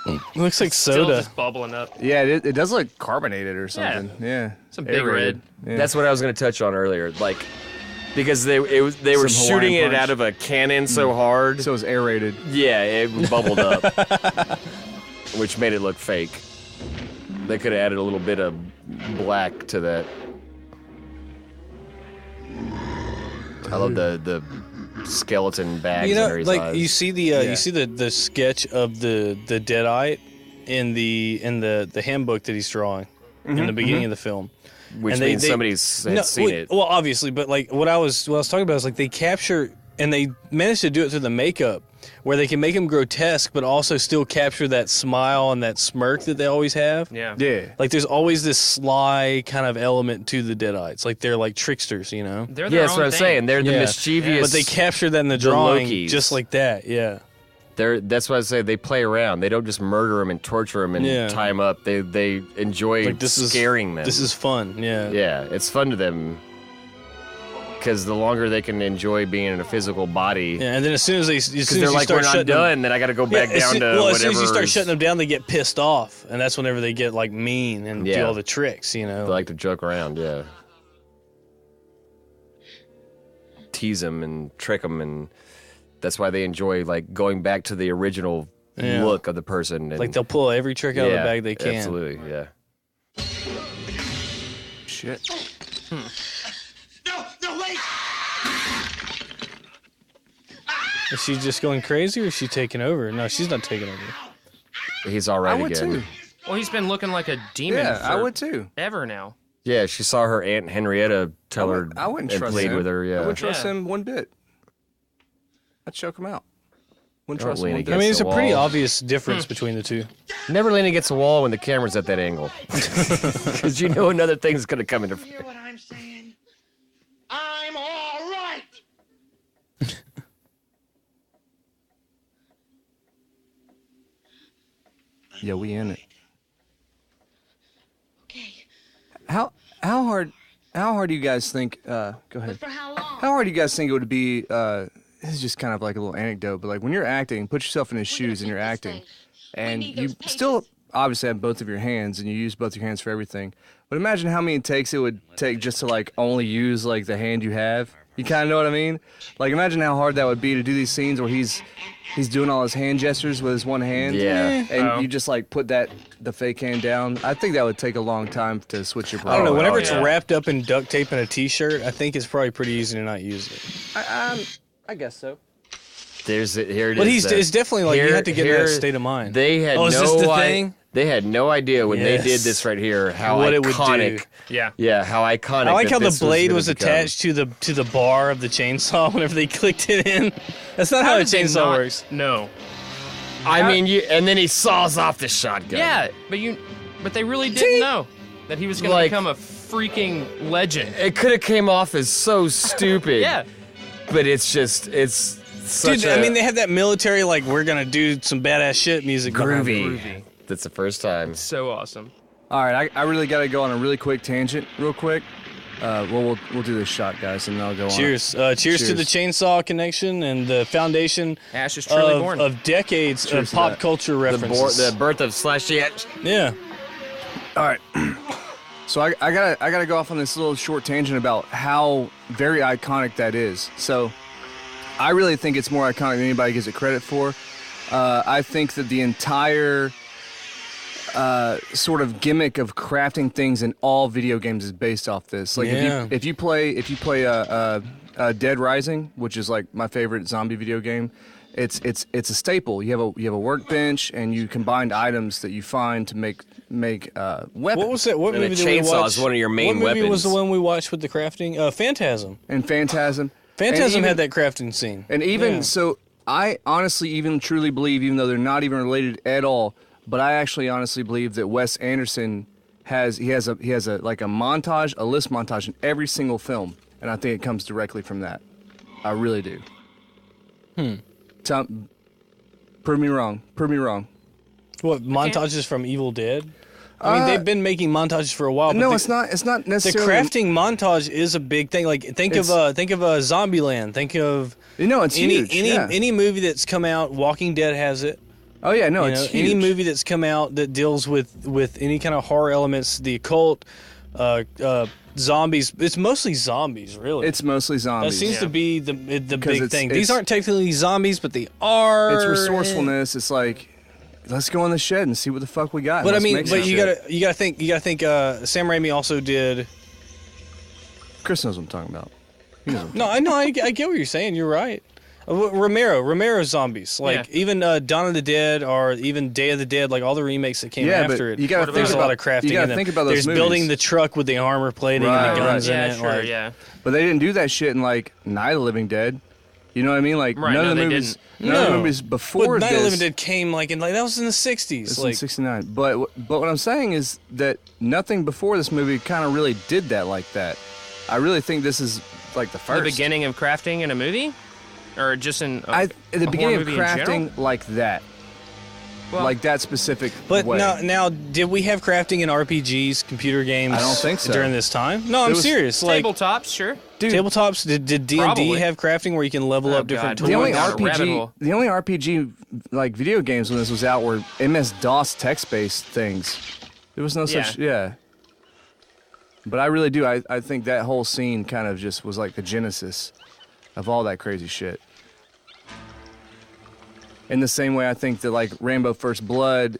It looks like Still soda. just bubbling up. Yeah, it does look carbonated or something. Yeah. Some big Aerated. red. Yeah. That's what I was gonna touch on earlier. Like, because they were Some Hawaiian shooting it punch. out of a cannon so hard. So it's aerated. Yeah, it bubbled up, which made it look fake. They could have added a little bit of black to that. I love the skeleton bags You know, under his like eyes. you see the sketch of the Deadite in the handbook that he's drawing in the beginning of the film. which and means somebody's had seen it. Well, obviously, but like what I was talking about is like they capture and they managed to do it through the makeup, where they can make him grotesque, but also still capture that smile and that smirk that they always have. Yeah. Yeah. Like there's always this sly kind of element to the Deadites. Like they're like tricksters, you know. They're Yeah, their that's own what I'm thing. saying. They're the Yeah. mischievous. But they capture that in the drawing Lokis. just like that. Yeah. That's why I say they play around. They don't just murder them and torture them and Yeah. tie them up. They enjoy Like this is scaring them. This is fun. Yeah. Yeah, it's fun to them because the longer they can enjoy being in a physical body, Yeah, and then as soon as because they're like, we're not done, then I got to go back down to well, whatever. as soon as you start is- shutting them down, they get pissed off, and that's whenever they get like mean and do Yeah. all the tricks, you know. They like to joke around, yeah. Tease them and trick them, and that's why they enjoy like going back to the original look of the person. And, Like they'll pull every trick out of the yeah, bag they can. Absolutely, yeah. Shit. No, wait! Is she just going crazy, or is she taking over? No, she's not taking over. He's all right I would again. too. Well, he's been looking like a demon Yeah, I for would too. ever now. Yeah, she saw her Aunt Henrietta tell her I wouldn't and trust played him. with her. I Yeah. wouldn't trust Yeah. him one bit. I'd choke him out. Wouldn't Don't trust him lean one against bit. I mean, it's a the pretty wall. obvious difference between the two. Never lean against the wall when the camera's at that angle, because you know another thing's gonna come into. Hear what I'm saying? I'm all right! Yeah, we in it. Okay. How hard do you guys think? Go ahead. For how long? How hard do you guys think it would be? This is just kind of like a little anecdote, but like when you're acting, put yourself in his shoes and you're acting, and you still obviously have both of your hands and you use both your hands for everything. But imagine how many takes it would take just to like only use like the hand you have. You kind of know what I mean? Like imagine how hard that would be to do these scenes where he's doing all his hand gestures with his one hand. Yeah. And you just like put the fake hand down. I think that would take a long time to switch your. I don't know. brain. Whenever it's yeah. wrapped up in duct tape and a T-shirt, I think it's probably pretty easy to not use it. I guess so. Here it But is. it's definitely like you have to get in that state of mind. They had Oh, is no this the i- thing? They had no idea when they Yes. did this right here how What it would iconic. do. Yeah. Yeah, how iconic. I like that how the this blade gonna was become. attached to the bar of the chainsaw whenever they clicked it in. That's not how a did they chainsaw not works. know? I mean, and then he saws off the shotgun. Yeah, but they really didn't know that he was going to Like- become a freaking legend. It could have came off as so stupid. Yeah. But it's such Dude, I mean, they have that military, like, we're going to do some badass shit music. behind it. groovy. That's the first time. So awesome. All right, I really got to go on a really quick tangent, real quick. We'll do this shot, guys, and then I'll go on. Cheers. Cheers to the chainsaw connection and the foundation Ash is truly born. of decades Cheers of to pop that. culture references. The birth of Slash Yet. Yeah. All right. So I gotta go off on this little short tangent about how very iconic that is. So I really think it's more iconic than anybody gives it credit for. I think that the entire sort of gimmick of crafting things in all video games is based off this. Like Yeah. if you play Dead Rising, which is like my favorite zombie video game, it's a staple. You have a workbench and you combine items that you find to make weapons. What was that? What And a movie did we chainsaw watch? is one of your main what movie was weapons. the one we watched with the crafting? Phantasm. And Phantasm. Phantasm And had that crafting scene. And even Yeah. so, I honestly even truly believe, even though they're not even related at all, but I actually honestly believe that Wes Anderson has a like a montage, a list montage in every single film, and I think it comes directly from that. I really do. Prove me wrong. Prove me wrong. What, montages from Evil Dead? I mean, they've been making montages for a while. But No, the, it's not. It's not The necessarily. crafting montage is a big thing. Like think of Zombieland. Think of It's huge. yeah. any movie that's come out. Walking Dead has it. Oh yeah, no, You it's know, huge. any movie that's come out that deals with any kind of horror elements, the occult, zombies. It's mostly zombies, really. It's mostly that zombies. seems to be the big it's- thing. it's- These aren't technically zombies, but they are. It's resourcefulness. It's like, let's go in the shed and see what the fuck we got. and But I let's mean, make but some you shit. gotta think. Sam Raimi also did. Chris knows what I'm talking about. He knows what I'm No, I know. I get what you're saying. You're right. Romero's zombies, like Yeah. even Dawn of the Dead or even Day of the Dead, like all the remakes that came Yeah, but after it. you gotta there's think a lot of about- crafting you gotta in them. think about those There's movies. building the truck with the armor plating Right, and the guns yeah, in it. sure, like, yeah. But they didn't do that shit in like Night of the Living Dead. You know what I mean? Like Right, none no, of the they movies, didn't. none of the No. movies before But Night of the Living this. Dead came like that was in the 60s. It's Like in '69. But what I'm saying is that nothing before this movie kind of really did that like that. I really think this is like the first. The beginning of crafting in a movie? Or just in a, At the a beginning horror of movie in general? crafting like that, Well, like that specific But way. now, did we have crafting in RPGs, computer games? I don't think so. During this time. No, I'm was- serious. Like tabletops, sure. Dude, tabletops. Did D&D Probably. have crafting where you can level Oh, up different God. the tools? only down a rabbit RPG, hole. the only RPG like video games when this was out were MS-DOS text-based things. There was no such, yeah. But I really do. I think that whole scene kind of just was like the genesis of all that crazy shit. in the same way I think that like Rambo First Blood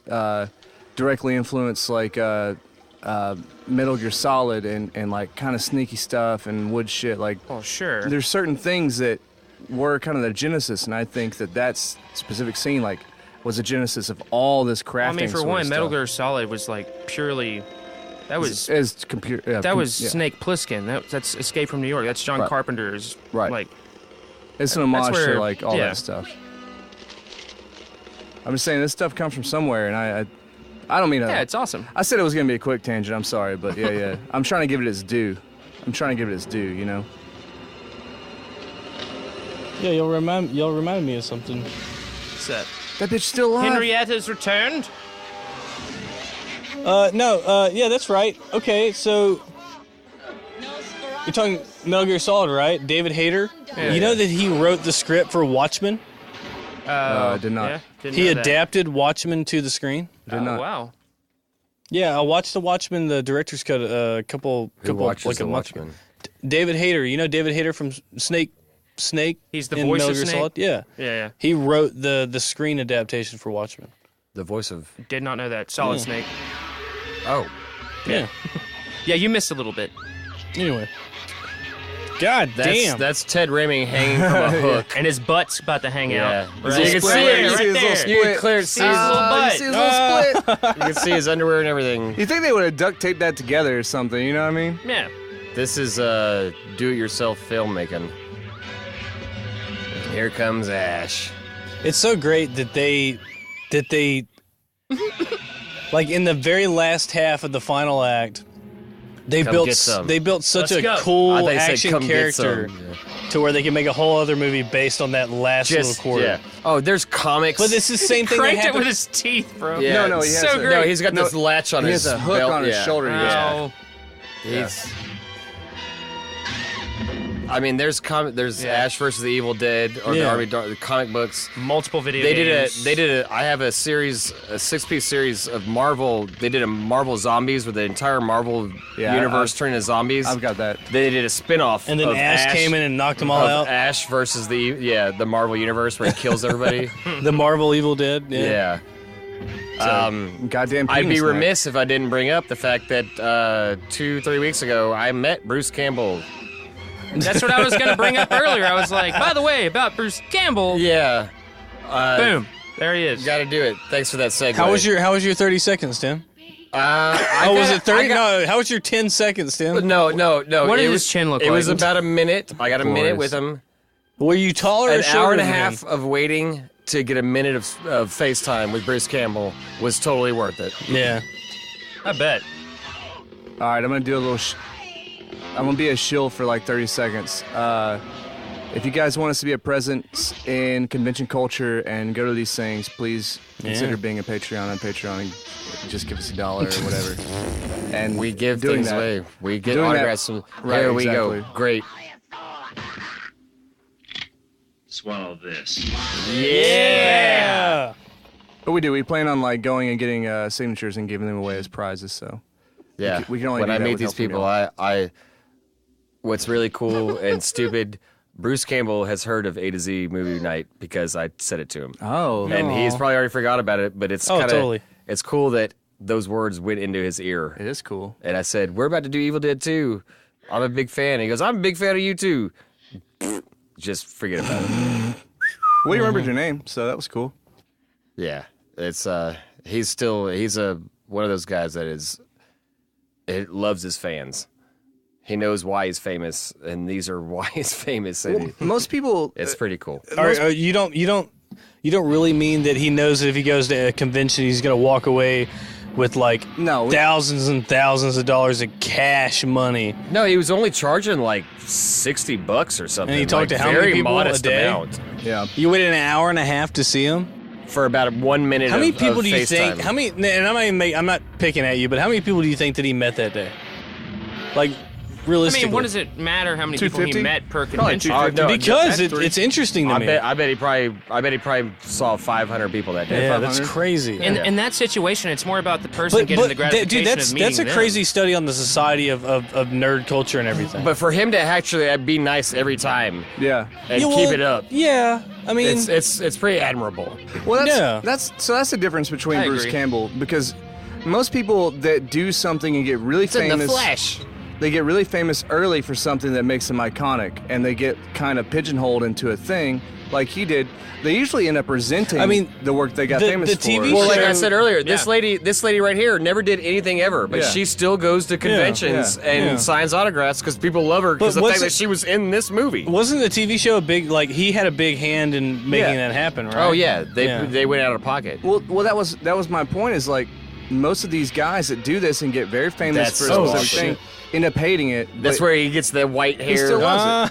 directly influenced like Metal Gear Solid and like kind of sneaky stuff and wood shit. Like, Oh, sure. there's certain things that were kind of the genesis, and I think that specific scene like was the genesis of all this crafting. I mean, for sort one, of Metal stuff. Gear Solid was like purely. That was as computer. that was Snake Plissken. That's Escape from New York. That's John Right. Carpenter's. Right. Like, It's an homage where- to like all yeah. that stuff. I'm just saying this stuff comes from somewhere, and I don't mean to. yeah, it's awesome. I said it was gonna be a quick tangent. I'm sorry, but yeah. I'm trying to give it its due. You know. Yeah, you'll remind me of something. What's that? That bitch still alive. Henrietta's returned. Yeah, that's right. Okay, so you're talking Metal Gear Solid, right? David Hayter. Yeah, You know yeah. that he wrote the script for Watchmen. I did not. Yeah, didn't He know that. adapted Watchmen to the screen. Did not. Wow. Yeah, I watched the Watchmen, the director's cut, a couple Who watches like The a month. Watchmen? David Hayter. You know David Hayter from Snake. He's the in voice Metal of Gear Snake? Solid? Yeah. Yeah. He wrote the screen adaptation for Watchmen. The voice of. Did not know that. Solid Yeah. Snake. Oh. Yeah. Yeah, you missed a little bit. Anyway. God damn. That's Ted Raimi hanging from a hook. And his butt's about to hang Yeah. out. Right. You can see Right it. there, You right see his there. little You can clearly see See his little butt. You see his little split. You can see his underwear and everything. You think they would have duct taped that together or something? You know what I mean? Yeah. This is do-it-yourself filmmaking. Here comes Ash. It's so great that they like in the very last half of the final act they Come built get some. such Let's a go. cool I thought you said, action "Come get character some." Yeah. to where they can make a whole other movie based on that last little quarter. Yeah. Oh, there's comics. But it's the same thing that Cranked it happened. with his teeth, bro. Yeah. No, he has So a, great. No, he's got this latch on he his has a hook belt. on his Yeah. shoulder. Yeah. Oh. He's. I mean, there's Yeah. Ash versus the Evil Dead or the Yeah. Army the comic books. Multiple video They games. did a. I have a series, a 6-piece series of Marvel. They did a Marvel Zombies where the entire Marvel Yeah, universe turned into zombies. I've got that. They did a spin-off And then of Ash came in and knocked them all of out. Ash versus the Marvel universe where he kills everybody. The Marvel Evil Dead. Yeah. Yeah. Goddamn. I'd be penis snack. remiss if I didn't bring up the fact that 2-3 weeks ago I met Bruce Campbell. That's what I was going to bring up earlier. I was like, by the way, about Bruce Campbell. Yeah. Boom. There he is. Got to do it. Thanks for that segue. How was your 30 seconds, Tim? Was it 30? No, how was your 10 seconds, Tim? No. What did it his was, chin look It like? was about a minute. I got a minute Glorious. with him. Were you taller or An shorter hour and a than half him? of waiting to get a minute of FaceTime with Bruce Campbell was totally worth it. Yeah. I bet. All right, I'm gonna do a little. I'm gonna be a shill for like 30 seconds. If you guys want us to be a presence in convention culture and go to these things, please consider being a Patreon on Patreon. Just give us $1 or whatever. And We give doing things that, away. We get doing that- autographs. Right, Here we go. exactly. Great. Swallow this. Yeah. But we do. We plan on like going and getting signatures and giving them away as prizes. So Yeah. we can only when do I that meet with these help from people, y'all. I what's really cool and stupid, Bruce Campbell has heard of A to Z movie night because I said it to him. Oh, And he's probably already forgot about it, but it's Oh, kind of totally. it's cool that those words went into his ear. it is cool. And I said, "We're about to do Evil Dead 2. I'm a big fan." And he goes, "I'm a big fan of you too." Just forget about it. Well, you remembered your name, so that was cool. Yeah, it's he's one of those guys that it loves his fans. He knows why he's famous, and these are why he's famous. And Most people. it's pretty cool. You don't really mean that he knows that if he goes to a convention, he's gonna walk away with like No. thousands and thousands of dollars of cash money. No, he was only charging like $60 or something. And he talked like, to how many very people a modest day? amount Yeah. You waited an hour and a half to see him. for about 1 minute. How many of people do you think? FaceTime. How many? And I'm not picking at you, but how many people do you think that he met that day? Like realistically. I mean, what does it matter how many people he 250? met per Probably convention? 250. Because That's three. it's interesting to I me. bet he probably saw 500 people that day. Yeah, that's 500? crazy. In that situation, it's more about the person getting the gratification dude, of meeting that's a them. crazy study on the society of nerd culture and everything. But for him to actually be nice every time Yeah. and Yeah, keep well, it up, Yeah, I mean, it's pretty admirable. Well, Yeah. that's the difference between I Bruce agree. Campbell, because most people that do something and get really It's in famous, the flesh. they get really famous early for something that makes them iconic, and they get kind of pigeonholed into a thing like he did. They usually end up resenting the work they got famous the TV for. Well, like I show- said earlier, Yeah. this lady right here never did anything ever, but Yeah. she still goes to conventions yeah, and yeah. signs autographs because people love her because But the fact what's that she was in this movie. wasn't the TV show a big, like, he had a big hand in making Yeah. that happen, right? Oh yeah, they went out of pocket. Well, that was my point. Is like most of these guys that do this and get very famous That's for so a specific awesome. thing end up hating it. That's but where he gets the white hair. he still loves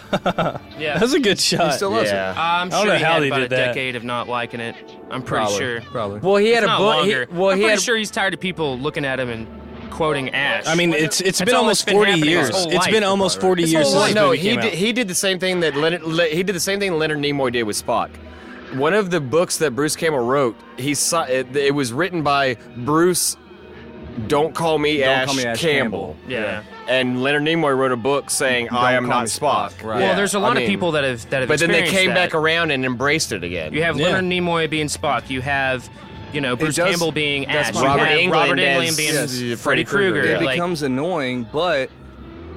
Yeah. That's a good shot. it. He still loves Yeah. it. I'm I don't sure know he how had they about a did that. decade of not liking it. I'm pretty Probably, sure. Probably. Well, he had It's a not book. longer. I'm He pretty had sure he's tired of people looking at him and quoting Ash. I mean, it's That's been all almost that's been 40 happening his years. whole It's life. been almost 40 His years whole since life- this no, movie he came did, out. he did the same thing that he did the same thing Leonard Nimoy did with Spock. One of the books that Bruce Campbell wrote, it was written by Bruce. Don't call me Ash Campbell. Yeah. And Leonard Nimoy wrote a book saying, "I am call not me Spock." Spock, right. Well, Yeah, there's a lot I of mean, people that have But then they experienced came that. back around and embraced it again. You have Yeah. Leonard Nimoy being Spock. You have, Bruce does- Campbell being that's Ash. my You Robert have Englund Robert as- Englund being yes, Freddy Krueger. It Yeah. Like, becomes annoying, but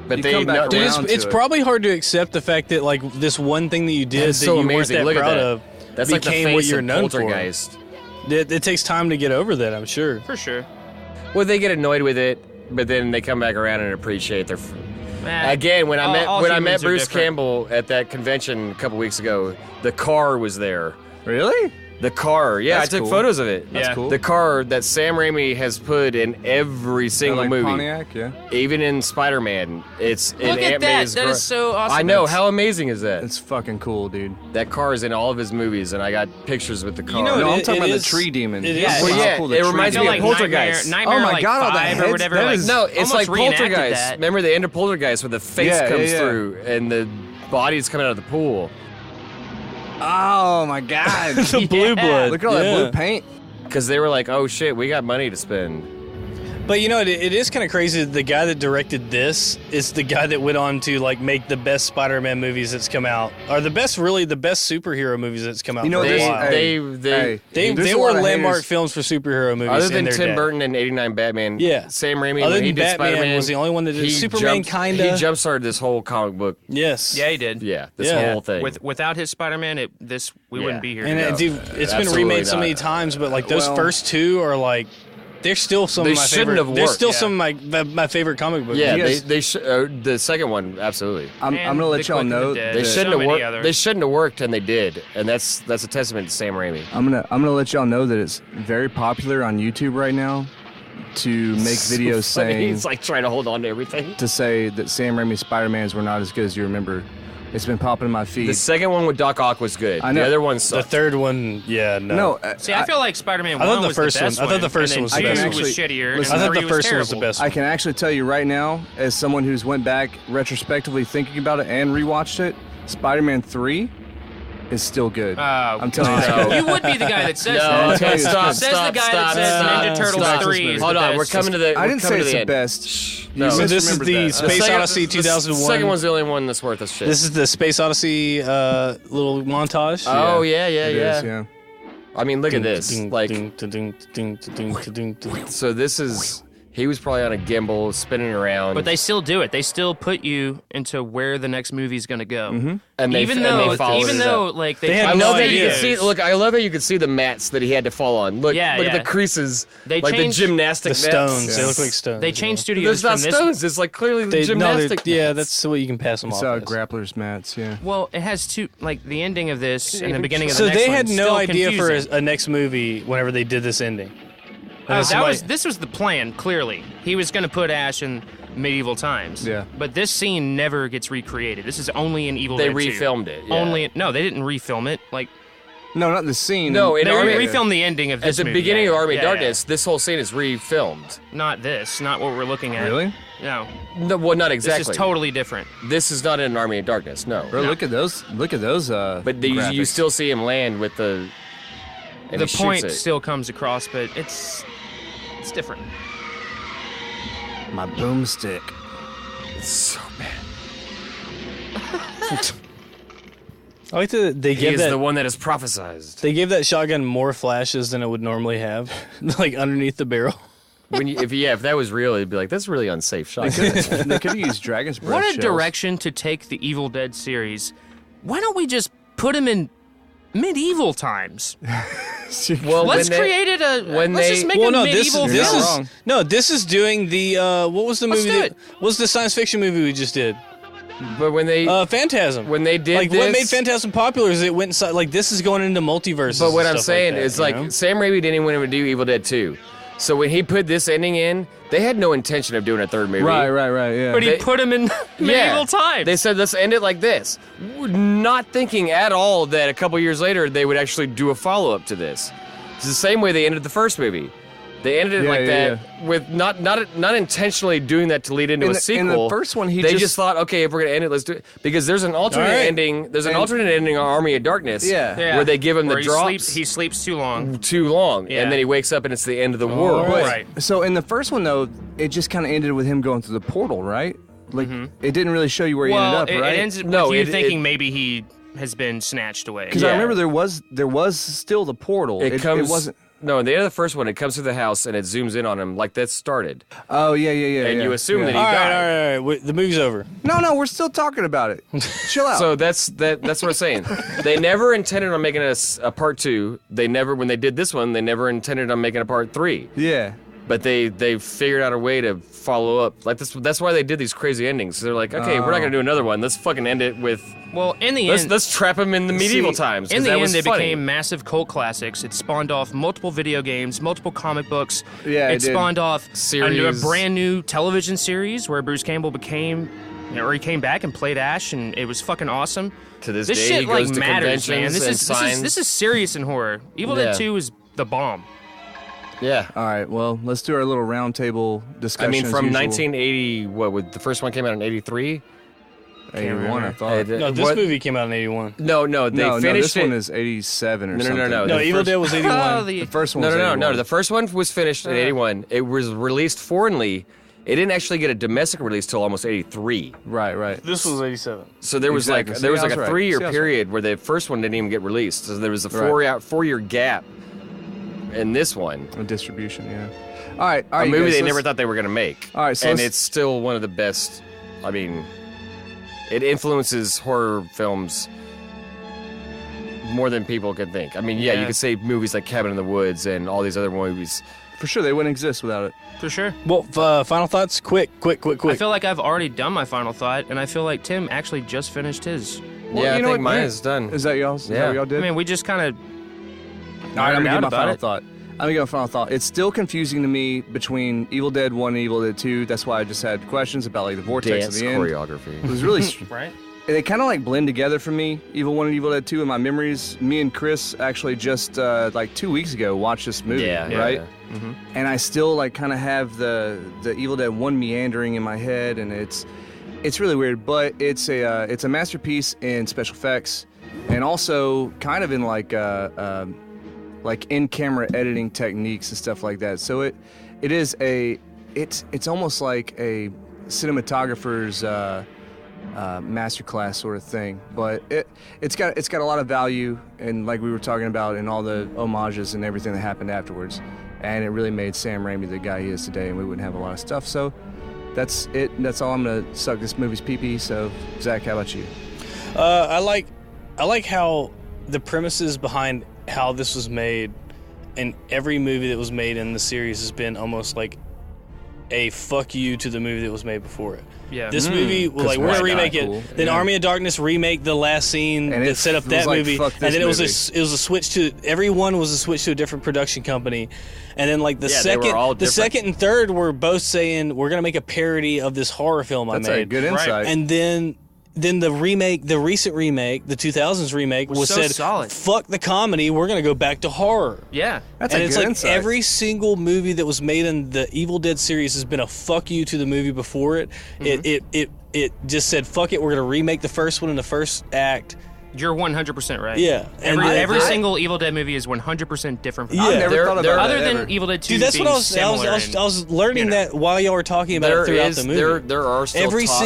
but you they come back know- Dude, around it's to it. probably hard to accept the fact that, like, this one thing that you did That's that so you amazing. weren't Look that at proud that. of That's like the became face what you're of known for. Poltergeist. It takes time to get over that, I'm sure. for sure. Well, they get annoyed with it, but then they come back around and appreciate their. Man, Again, when I all met humans are Bruce different. Campbell at that convention a couple weeks ago, the car was there. Really? The car, yeah, That's I took cool. photos of it. That's cool. The car that Sam Raimi has put in every single like movie, Pontiac, yeah. even in Spider-Man. It's in Look at Ant-Man that. That is so awesome. I know. How amazing is that? It's fucking cool, dude. That car is in all of his movies, and I got pictures with the car. know, No, I'm it- talking it about is- the tree demon. it is- That's Well, how yeah, cool the it tree reminds me demon of is. Poltergeist. Nightmare Oh my like God, all the 5 or heads- whatever. that like, is- No, it's almost like reenacted Poltergeist. that. Remember the end of Poltergeist where the face Yeah, comes yeah. through and the body's coming out of the pool? Oh my God! The blue blood. Look at all that Yeah. blue paint. Because they were like, oh shit, we got money to spend. But you know, it is kind of crazy. The guy that directed this is the guy that went on to, like, make the best Spider-Man movies that's come out, or the best superhero movies that's come out. You know, for a They, while. they, They there's a were lot of landmark haters. films for superhero movies. other in than their Tim day. Burton and '89 Batman, Yeah. Sam Raimi, Other when he than did Batman Spider-Man, was the only one that did. he Superman, jumped- kinda. He jump-started this whole comic book. Yes. Yeah, he did. Yeah, this Yeah. whole thing. Without his Spider-Man, we wouldn't be here. And today. dude, it's been absolutely remade so not. many times, but like those Well- first two are like, they're still some They of my shouldn't favorite. have They're worked, still yeah. some of my favorite comic books. yeah, You guys- the second one, absolutely. I'm And gonna The let y'all Quick and the know. Dead. They that- so shouldn't have many worked. others. They shouldn't have worked, and they did, and that's a testament to Sam Raimi. I'm gonna let y'all know that it's very popular on YouTube right now to make videos So funny. saying He's like trying to hold on to everything. to say that Sam Raimi's Spider-Mans were not as good as you remember. It's been popping in my feed. The second one with Doc Ock was good. I know. The other one The sucked. third one, yeah, no. no, See, I feel like Spider-Man I thought 1 the was first the best one- I thought the first and one was then the 2 best was one. shittier, Listen, and I thought 3 the first one was the terrible. best I one. can actually tell you right now, as someone who's went back retrospectively thinking about it and rewatched it, Spider-Man 3 is still good. I'm telling you, it's no. good. You would be the guy that says No, that. okay, stop, Says stop, the guy stop, that says stop, Ninja Turtles stop. 3 is Hold the on, we're best. coming to the. I didn't we're say coming it's to the end. best. No. You So this is misremembered the that. Space second- Odyssey the 2001. second one's the only one that's worth a shit. This is the Space Odyssey little montage. Oh yeah, It yeah. is, yeah. I mean, look at this. Ding, Like, ding, ding, ding, ding, ding, ding, ding. so this is. He was probably on a gimbal spinning around. But they still do it. They still put you into where the next movie's going to go. and they Even and they though, followed even it though, up. like They had I tried love no that you idea. can see. Look, I love how you can see the mats that he had to fall on. Look, Yeah, look yeah. at the creases. They like changed- the gymnastic The mats. stones. They look like stones. They changed There's studios not from this. stones. It's like clearly They, no, gymnastic. yeah, mats. that's what you can pass them It's off. as. grappler's mats, yeah. Well, it has two, like the ending of this and the beginning of the So next they one had is no still idea confusing. for a next movie whenever they did this ending. This was the plan. Clearly, he was going to put Ash in medieval times. Yeah. But this scene never gets recreated. This is only in Evil They Dead 2. refilmed it. Yeah. Only no, they didn't refilm it. Like No, not the scene. No, in They Army, refilmed the ending of at this the movie. beginning of Army of Yeah, Darkness, this whole scene is refilmed. yeah. Not this. Not what we're looking at. Really? No. No, well, not exactly. This is totally different. This is not in Army of Darkness, no. Bro, look at those. Look at those. But you graphics. still see him land with the. And The he point shoots it. still comes across, but it's different. My boomstick. It's so bad. I like that they He give is that. the one that is prophesized. They gave that shotgun more flashes than it would normally have, like underneath the barrel. If that was real, it'd be like, that's really unsafe shot. They could have used Dragon's Breath What a shells. direction to take the Evil Dead series. Why don't we just put him in medieval times? Well, Let's when they- create it a. when let's they- just make Well, a no, medieval You're this not is wrong. no, this is doing the what was the Let's movie? do That, it. what was the science fiction movie we just did? But when they Phantasm. when they did like this, what made Phantasm popular is it went inside. Like this is going into multiverses. But what and I'm stuff saying like that, is you like know? Sam Raimi didn't want to do Evil Dead 2. So when he put this ending in, they had no intention of doing a third movie. Right, yeah. But he They- put him in medieval times. They said, let's end it like this. Not thinking at all that a couple years later they would actually do a follow-up to this. It's the same way they ended the first movie. They ended it Yeah, like yeah, that with not intentionally doing that to lead into In a the- sequel. in the first one, he they just- just thought, okay, if we're gonna end it, let's do it because there's an alternate All right. ending. There's an And- alternate ending on Army of Darkness. Yeah. Yeah. where they give him Where the he drops He sleeps too long. too long, Yeah. and then he wakes up and it's the end of the world. But- Right. So in the first one though, it just kind of ended with him going through the portal, right? Like it didn't really show you where he Well, ended up, right? it ends with No, you it- thinking it- maybe he has been snatched away. Because Yeah. I remember there was still the portal. It comes. It wasn't. No, in the end of the first one, it comes through the house and it zooms in on him like that started, Oh yeah. and you assume that he all right, died. all right, all right. Wait, the movie's over. No, we're still talking about it. Chill out. So that's what I'm saying. They never intended on making a part 2. They never, when they did this one, they never intended on making a part 3. yeah. But they figured out a way to follow up. Like this. That's why they did these crazy endings. They're like, okay, we're not gonna do another one. Let's fucking end it with. Well, in the Let's end, let's trap him in the medieval See, times. 'cause in the that end, was they funny. became massive cult classics. It spawned off multiple video games, multiple comic books. Yeah, it did. spawned off Series. a brand new television series where Bruce Campbell he came back and played Ash, and it was fucking awesome. To this This day, shit he goes like to matters, man. conventions This and is signs. this is serious in horror. Evil Yeah. Dead 2 is the bomb. Yeah. All right. Well, let's do our little round table I discussion. mean, as from usual. 1980, the first one came out in 83? 81, I thought. No, this movie came out in '81. No, they no, finished this it. one is 87 or No, no, something. no. No, The Evil first- Dead was '81. The first one No, was no, no, 81. no. The first one was finished in 81. It was released foreignly. It didn't actually get a domestic release till almost 83. Right. This was '87. So there was Exactly. like See, there was I like was a right. 3-year See, I was period where the first one didn't even get released. So there was a Right. 4-year gap in this one. A distribution, yeah. All right. A movie guys, they let's- never thought they were gonna make. All right, so and let's- it's still one of the best. I mean, it influences horror films more than people could think. I mean, yeah, you Yeah. could say movies like Cabin in the Woods and all these other movies. For sure, they wouldn't exist without it. For sure. Well, final thoughts, quick. I feel like I've already done my final thought, and I feel like Tim actually just finished his. Well, yeah, you I know think what? mine Yeah. is done. Is that y'all's? Is that Yeah. what y'all did? I mean, we just kind of. All right, I'm gonna out give my about final it. thought. I'm gonna give my final thought. It's still confusing to me between Evil Dead 1 and Evil Dead 2. That's why I just had questions about like the vortex Dance at the end. choreography. It was really. Right? They kind of like blend together for me. Evil 1 and Evil Dead 2 in my memories. Me and Chris actually just like 2 weeks ago watched this movie, Yeah, right? yeah. And I still like kind of have the Evil Dead 1 meandering in my head, and it's really weird. But it's a masterpiece in special effects, and also kind of in like in-camera editing techniques and stuff like that. So it's almost like a cinematographer's masterclass sort of thing. But it's got a lot of value, and like we were talking about, in all the homages and everything that happened afterwards. And it really made Sam Raimi the guy he is today, and we wouldn't have a lot of stuff. So that's it. That's all I'm gonna suck this movie's pee-pee. So Zach, how about you? I like how the premises behind how this was made, and every movie that was made in the series has been almost like a fuck you to the movie that was made before it. Yeah. This movie, well, like, we're gonna why not? remake it. Cool. Then Yeah. Army of Darkness remake the last scene And that it set up was that like, movie, fuck and this then it was movie. a switch to everyone was a switch to a different production company, and then like the Yeah, they were all different. second and third were both saying we're gonna make a parody of this horror film That's I a made, good insight. and then then the recent remake, the 2000s remake, was so said, solid. fuck the comedy, we're going to go back to horror. Yeah. That's And a it's good like insight. every single movie that was made in the Evil Dead series has been a fuck you to the movie before it. It just said, fuck it, we're going to remake the first one in the first act. You're 100% right. Yeah. And Every single Evil Dead movie is 100% different from Yeah. I've never thought about other that than ever. Evil Dead 2 Dude, that's being what I similar was learning that while y'all were talking about it throughout the movie. There are still every talks.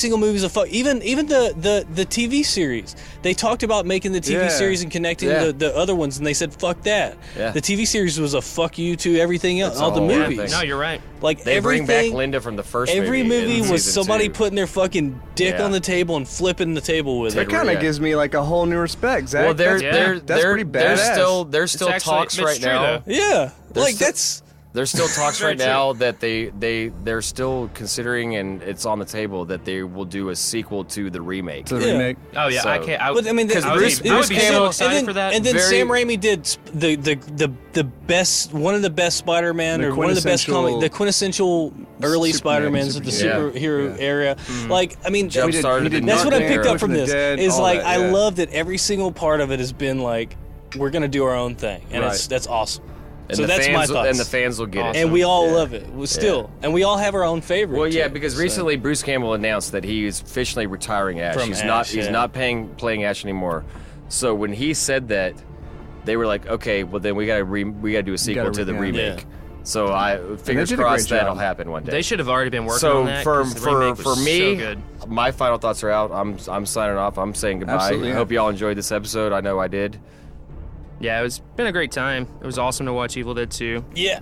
single movie's a fuck. Even the TV series, they talked about making the TV Yeah. series and connecting Yeah. the other ones, and they said fuck that. Yeah. The TV series was a fuck you to everything else, It's all the all movies. everything. No, you're right. Like They bring everything. back Linda from the first Every movie in was season somebody 2. putting their fucking dick Yeah. on the table and flipping the table with That it. kind of Yeah. gives me like a whole new respect, Zach. Well, that's there's pretty badass. there's still It's actually- talks it's right true, now. though. Yeah, like still- that's. There's still talks Very right now that they're still considering, and it's on the table that they will do a sequel to the remake. To the Yeah. remake. Oh, yeah. I So- can't. But I mean, Because I would Bruce be so Campbell- excited for that. And then Very- Sam Raimi did the best, one of the best Spider-Man, The or one of the best quintessential- the quintessential early Superman, Spider-Mans of the superhero. superhero Yeah. era. Like, I mean, Jump started the that's what I picked Nightmare, up from Wishing this. the Dead, Is all like that, I yeah. love that every single part of it has been like, we're gonna do our own thing, and Right. that's awesome. And So the that's fans, my thoughts. And the fans will get it. And we all Yeah. love it. Still, and we all have our own favorite. Well, yeah, too, because so. recently Bruce Campbell announced that he is officially retiring Ash. From He's Ash, he's yeah. not playing Ash anymore. So when he said that, they were like, okay, well then we gotta do a sequel to the remake. Yeah. So fingers did a crossed great that'll job. happen one day. They should have already been working So on that. for 'cause the remake was me, so good. my final thoughts are out. I'm signing off. I'm saying goodbye. Absolutely, I yeah. hope y'all enjoyed this episode. I know I did. Yeah, it's been a great time. It was awesome to watch Evil Dead 2. Yeah.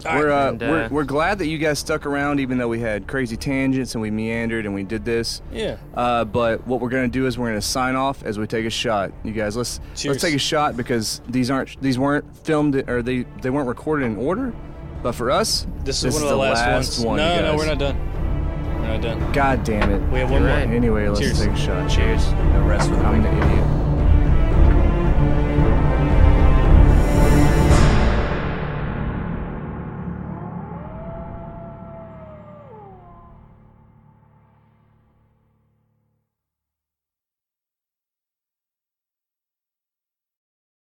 We're glad that you guys stuck around, even though we had crazy tangents and we meandered and we did this. Yeah. But what we're gonna do is we're gonna sign off as we take a shot. You guys, let's Cheers. take a shot because these weren't filmed or they weren't recorded in order. But for us, This is one of the last ones. one. you No, guys. we're not done. We're not done. God damn it. We have one You're more. right. Anyway, let's Cheers. take a shot. Cheers. No rest for the I'm the idiot.